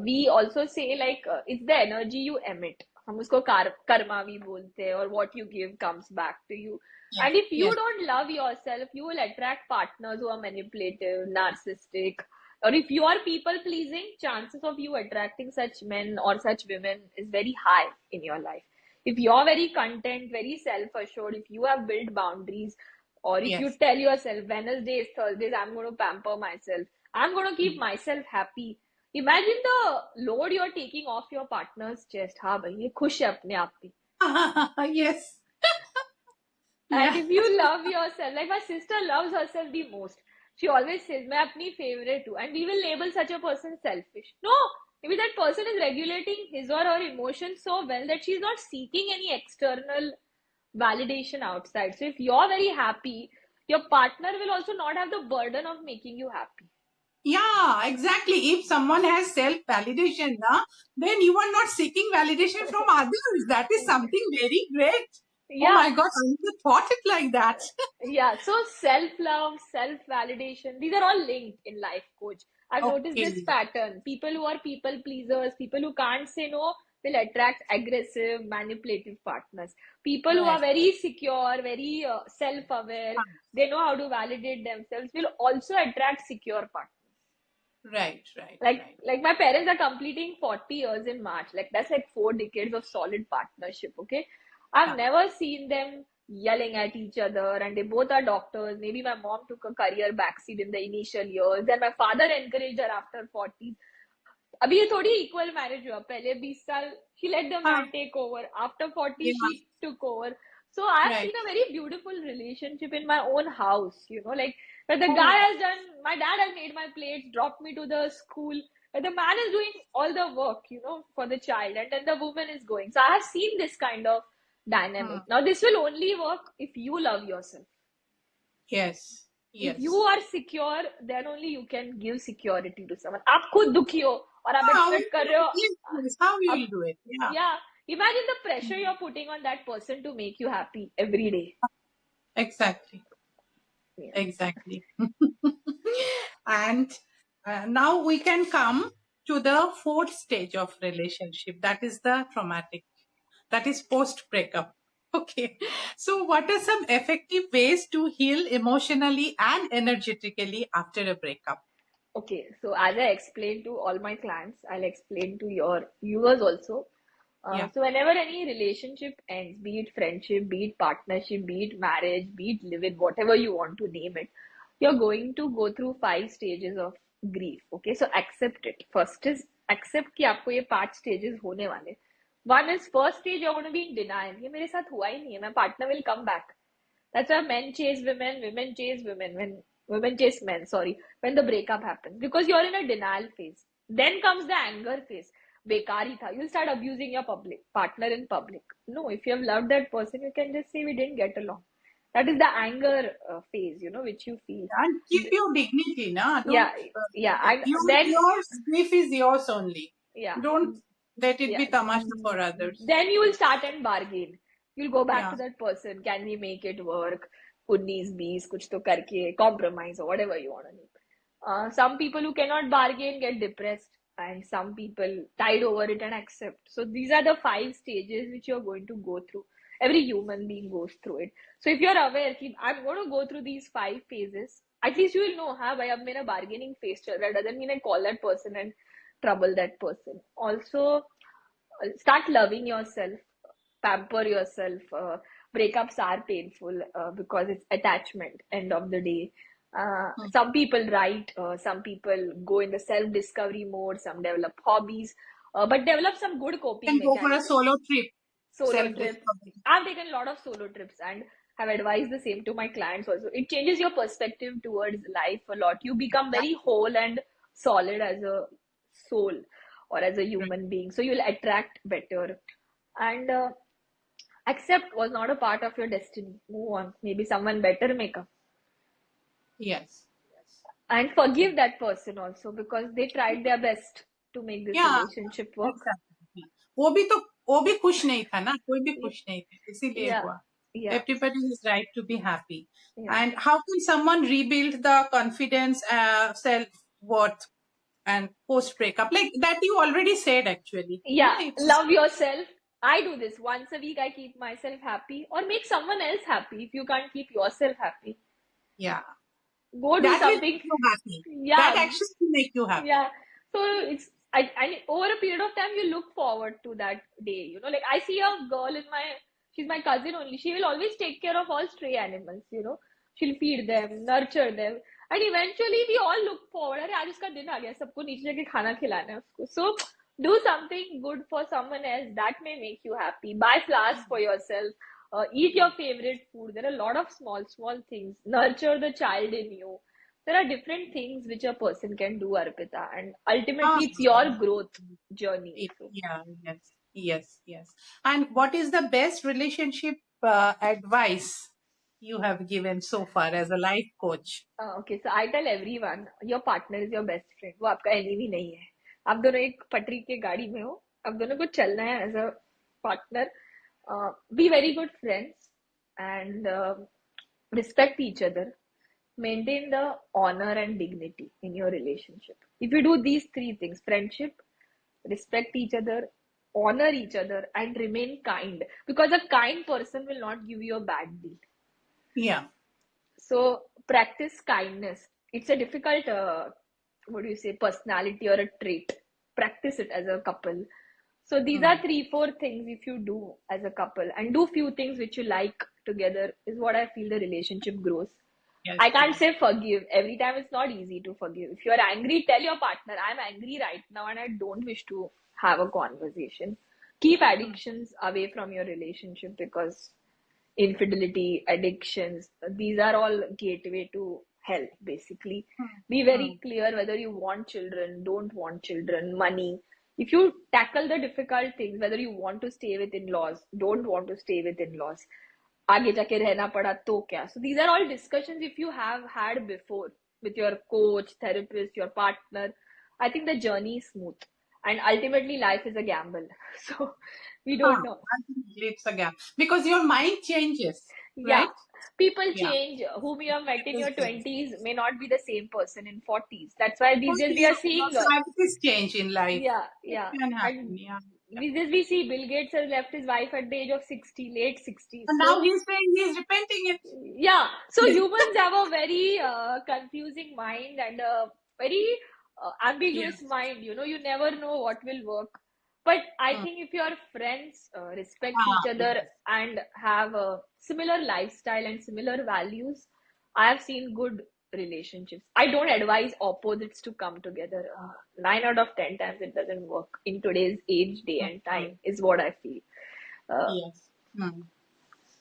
We also say like it's the energy you emit. हम उसको karma भी बोलते हैं, or what you give comes back to you. Yes, And if you yes. don't love yourself, you will attract partners who are manipulative, narcissistic, or if you are people pleasing, chances of you attracting such men or such women is very high in your life. If you're very content, very self-assured, if you have built boundaries, or if you Yes. tell yourself Wednesdays, Thursdays, I'm going to pamper myself, I'm going to keep myself happy. Imagine the load you're taking off your partner's chest. हाँ भाई ये खुश है अपने आप पे. Yes. And Yeah. if you love yourself, like my sister loves herself the most. She always says, मैं अपनी favorite हूँ. And we will label such a person selfish. No, maybe that person is regulating his or her emotions so well that she's not seeking any external validation outside. So if you're very happy, your partner will also not have the burden of making you happy. Yeah, exactly. If someone has self-validation, then you are not seeking validation from others. That is something very great. Oh Yeah. my God, I never thought it like that. Yeah, so self-love, self-validation, these are all linked in life coach. I've noticed Okay. this pattern. People who are people pleasers, people who can't say no, will attract aggressive, manipulative partners. People who are Right. very secure, very self-aware, they know how to validate themselves, will also attract secure partners. Right, right, Like right. like my parents are completing 40 years in March. Like that's like 4 decades of solid partnership, okay? I've never seen them yelling at each other, and they both are doctors. Maybe my mom took a career backseat in the initial years, then my father encouraged her after 40s. अभी ये थोड़ी equal marriage हुआ. पहले 20 साल she let the man take over. After 40 Yeah. she took over. So I have seen Right. a very beautiful relationship in my own house, like where the guy Oh, has done, my dad has made my plates, dropped me to the school, where the man is doing all the work, for the child, and then the woman is going. So I have seen this kind of hmm. dynamic. Now, this will only work if you love yourself. Yes. If you Yes. are secure, then only you can give security to someone. आप खुद दुखी हो और आप How expect कर रहे हो, yes, yes, how you अब will do it? Yeah. yeah, imagine the pressure you're putting on that person to make you happy every day. Exactly. Yeah. Exactly. And now we can come to the fourth stage of relationship. That is the traumatic. That is post breakup. Okay. So what are some effective ways to heal emotionally and energetically after a breakup? Okay, so as I explained to all my clients, I'll explain to your viewers also. Yeah. So whenever any relationship ends, be it friendship, be it partnership, be it marriage, be it live-in, whatever you want to name it, you're going to go through 5 stages of grief. Okay, so accept it. First is accept कि आपको ये 5 stages होने वाले. One is first stage, you're going to be in denial. ये मेरे साथ हुआ ही नहीं है. My partner will come back. That's why men chase women, women chase women, when women chase men, sorry, when the breakup happens. Because you're in a denial phase. Then comes the anger phase. बेकार ही था. You'll start abusing your public partner in public. No, if you have loved that person, you can just say we didn't get along. That is the anger phase, which you feel. And keep your dignity, na. Don't Yeah, yeah. And then, yours grief is yours only. yeah, Don't let it yeah. be tamasha for others. Then you will start and bargain. You'll go back Yeah. to that person. Can we make it work? 19-20 कुछ तो करके compromise or whatever you want to name. Some people who cannot bargain get depressed, and some people tide over it and accept. So these are the 5 stages which you're going to go through. Every human being goes through it. So if you're aware कि I'm going to go through these 5 phases, at least you will know, हाँ भाई अब मेरा bargaining phase चल रहा है. Doesn't mean I call that person and trouble that person. Also, start loving yourself, pamper yourself. Breakups are painful because it's attachment end of the day. Hmm. Some people write, some people go in the self discovery mode, some develop hobbies, but develop some good coping Can go for a mechanisms. solo trip, Solo trips. self-discovery. I've taken a lot of solo trips and have advised the same to my clients also. It changes your perspective towards life a lot. You become Yeah. very whole and solid as a soul or as a Right. human being. So you'll attract better. And accept was not a part of your destiny. Move on. Maybe someone better may come. Yes. Yes. And forgive that person also because they tried their best to make this Yeah. relationship work. Exactly. वो भी खुश नहीं था ना, कोई भी खुश नहीं था, इसीलिए Yeah. हुआ. Yeah. Everybody is right to be happy. Yeah. And how can someone rebuild the confidence, self-worth, and post-breakup? Like that you already said actually. Yeah. It's Love yourself. I do this once a week. I keep myself happy or make someone else happy if you can't keep yourself happy. yeah. Go do That will something. make you happy. That Yeah. action will make you happy. Yeah. So it's I over a period of time you look forward to that day. Like I see a girl in she's my cousin only. She will always take care of all stray animals. She'll feed them, nurture them, and eventually we all look forward. अरे आज उसका दिन आ गया, सबको नीचे जाके खाना खिलाना है उसको. So do something good for someone else that may make you happy. Buy flowers for yourself. Eat your favorite food. There are a lot of small things. Nurture the child in you. There are different things which a person can do, Arpita, and Ah, ultimately it's your growth journey. So, yeah, yes, yes, yes. And what is the best relationship advice you have given so far as a life coach? okay, so I tell everyone, your partner is your best friend. वो आपका enemy नहीं है. आप दोनों एक पटरी के गाड़ी में हो. आप दोनों को चलना है as a partner. Be very good friends and respect each other. Maintain the honor and dignity in your relationship. If you do these 3 things, friendship, respect each other, honor each other, and remain kind, because a kind person will not give you a bad deal. Yeah. So practice kindness. It's a difficult, what do you say, personality or a trait. Practice it as a couple. So these are 3-4 things if you do as a couple, and do few things which you like together is what I feel the relationship grows. Yes, I can't yes. say forgive. Every time it's not easy to forgive. If you're angry, tell your partner, I'm angry right now and I don't wish to have a conversation. Keep addictions away from your relationship because infidelity, addictions. These are all gateway to hell, basically. Hmm. Be Hmm. very clear whether you want children, don't want children, money. If you tackle the difficult things, whether you want to stay with in-laws, don't want to stay with in-laws, आगे जाके रहना पड़ा तो क्या? So these are all discussions if you have had before with your coach, therapist, your partner. I think the journey is smooth. And ultimately, life is a gamble. So we don't know. Ultimately, it's a gap because your mind changes, Yeah, right? people Yeah. change. Whom you have met in People your change. 20s may not be the same person in 40s. That's why these days we Forties, are seeing, also priorities change in life. yeah, It yeah. can And happen. Yeah. Yeah. these days we see Bill Gates has left his wife at the age of 60, late 60s. And now So, he's saying he's repenting it. yeah. So humans have a very confusing mind and a very Yeah. ambiguous mind. You know, you never know what will work. But I Hmm. think if your friends respect each other Yes. and have a similar lifestyle and similar values, I have seen good relationships. I don't advise opposites to come together. 9 out of 10 times it doesn't work in today's age, day, Hmm. and Hmm. time, is what I feel. Uh, Yes. Hmm.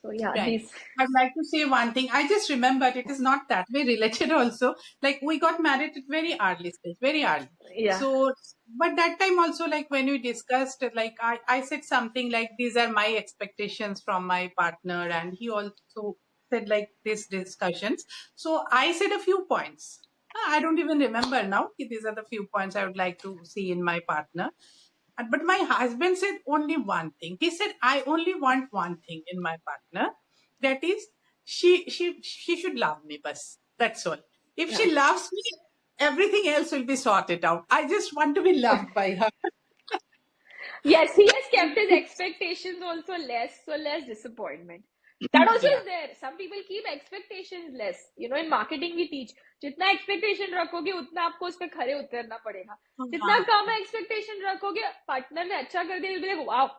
so, yeah, Right. these, I'd like to say one thing. I just remembered it is not that way related also. Like we got married at very early stage, very early. yeah. So, but that time also, like when we discussed, like I said something like these are my expectations from my partner, and he also said like these discussions. So I said a few points. I don't even remember now. These are the few points I would like to see in my partner. But my husband said only one thing. He said, I only want one thing in my partner. That is, she should love me, bas. That's all. If Yeah. she loves me, everything else will be sorted out. I just want to be loved by her. Yes, he has kept his expectations also less, so less disappointment. That also Yeah. is there. Some people keep expectations less. You know, in marketing we teach, जितना expectation रखोगे उतना आपको उस पे खरे उतरना पड़ेगा. जितना हाँ, कम expectation रखोगे, partner ने अच्छा कर दिया, you'll be like, wow.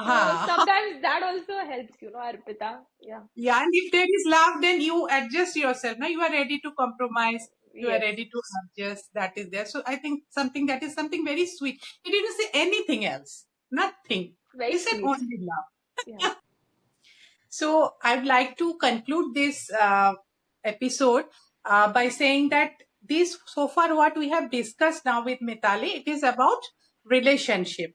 So हाँ. sometimes that also helps, you know, Arpita. Yeah. Yeah, and if there is love, then you adjust yourself. Now you are ready to compromise. You are Yes. ready to adjust. That is there. So I think something that is something very sweet. He didn't say anything else. Nothing. Very He said sweet. only love. Yeah. So I'd like to conclude this episode by saying that this so far what we have discussed now with Mitali, it is about relationship.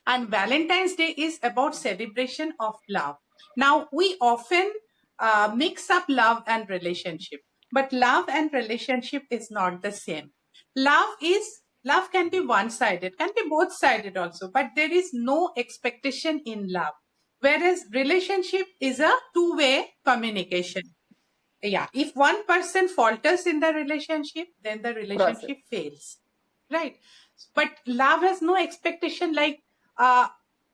And Valentine's Day is about celebration of love. Now we often mix up love and relationship, but love and relationship is not the same. Love can be one sided, can be both sided also, but there is no expectation in love. Whereas relationship is a two-way communication. Yeah, if one person falters in the relationship, then the Process. relationship fails, right? But love has no expectation. Like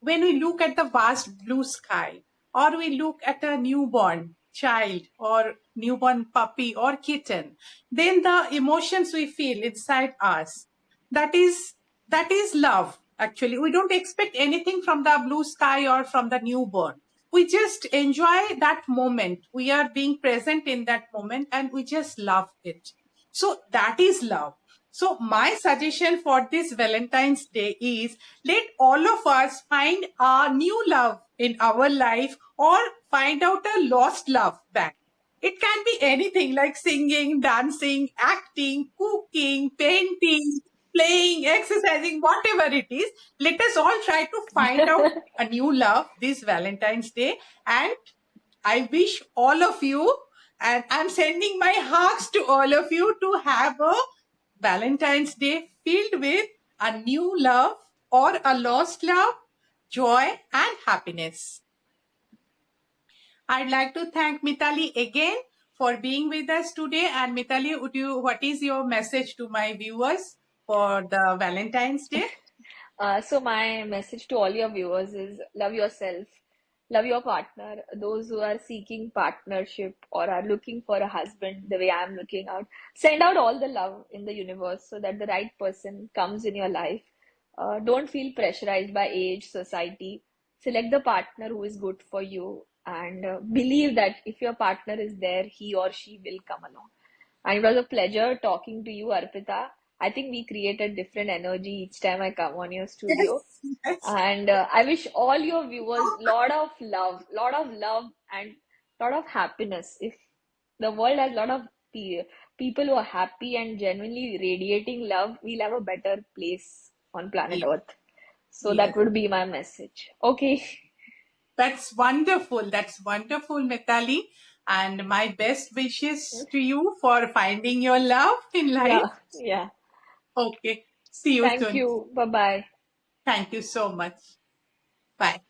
when we look at the vast blue sky, or we look at a newborn child or newborn puppy or kitten, then the emotions we feel inside us, that is that is love. Actually, we don't expect anything from the blue sky or from the newborn. We just enjoy that moment. We are being present in that moment and we just love it. So that is love. So my suggestion for this Valentine's Day is let all of us find a new love in our life or find out a lost love back. It can be anything like singing, dancing, acting, cooking, painting, playing, exercising, whatever it is. Let us all try to find out a new love this Valentine's Day. And I wish all of you, and I'm sending my hugs to all of you to have a Valentine's Day filled with a new love or a lost love, joy, and happiness. I'd like to thank Mitali again for being with us today. And Mitali, what is your message to my viewers for the Valentine's Day? So my message to all your viewers is love yourself, love your partner. Those who are seeking partnership or are looking for a husband, the way I'm looking out, send out all the love in the universe so that the right person comes in your life. Don't feel pressurized by age, society. Select the partner who is good for you and believe that if your partner is there, he or she will come along. And it was a pleasure talking to you, Arpita. I think we create a different energy each time I come on your Yes, studio. yes. And I wish all your viewers lot of love, and lot of happiness. If the world has a lot of people who are happy and genuinely radiating love, we'll have a better place on planet Yes, Earth. So that yes. would be my message. Okay. That's wonderful. That's wonderful, Mitali. And my best wishes to you for finding your love in life. Yeah, yeah. Okay. See you Thank soon. you. Bye bye. Thank you so much. Bye.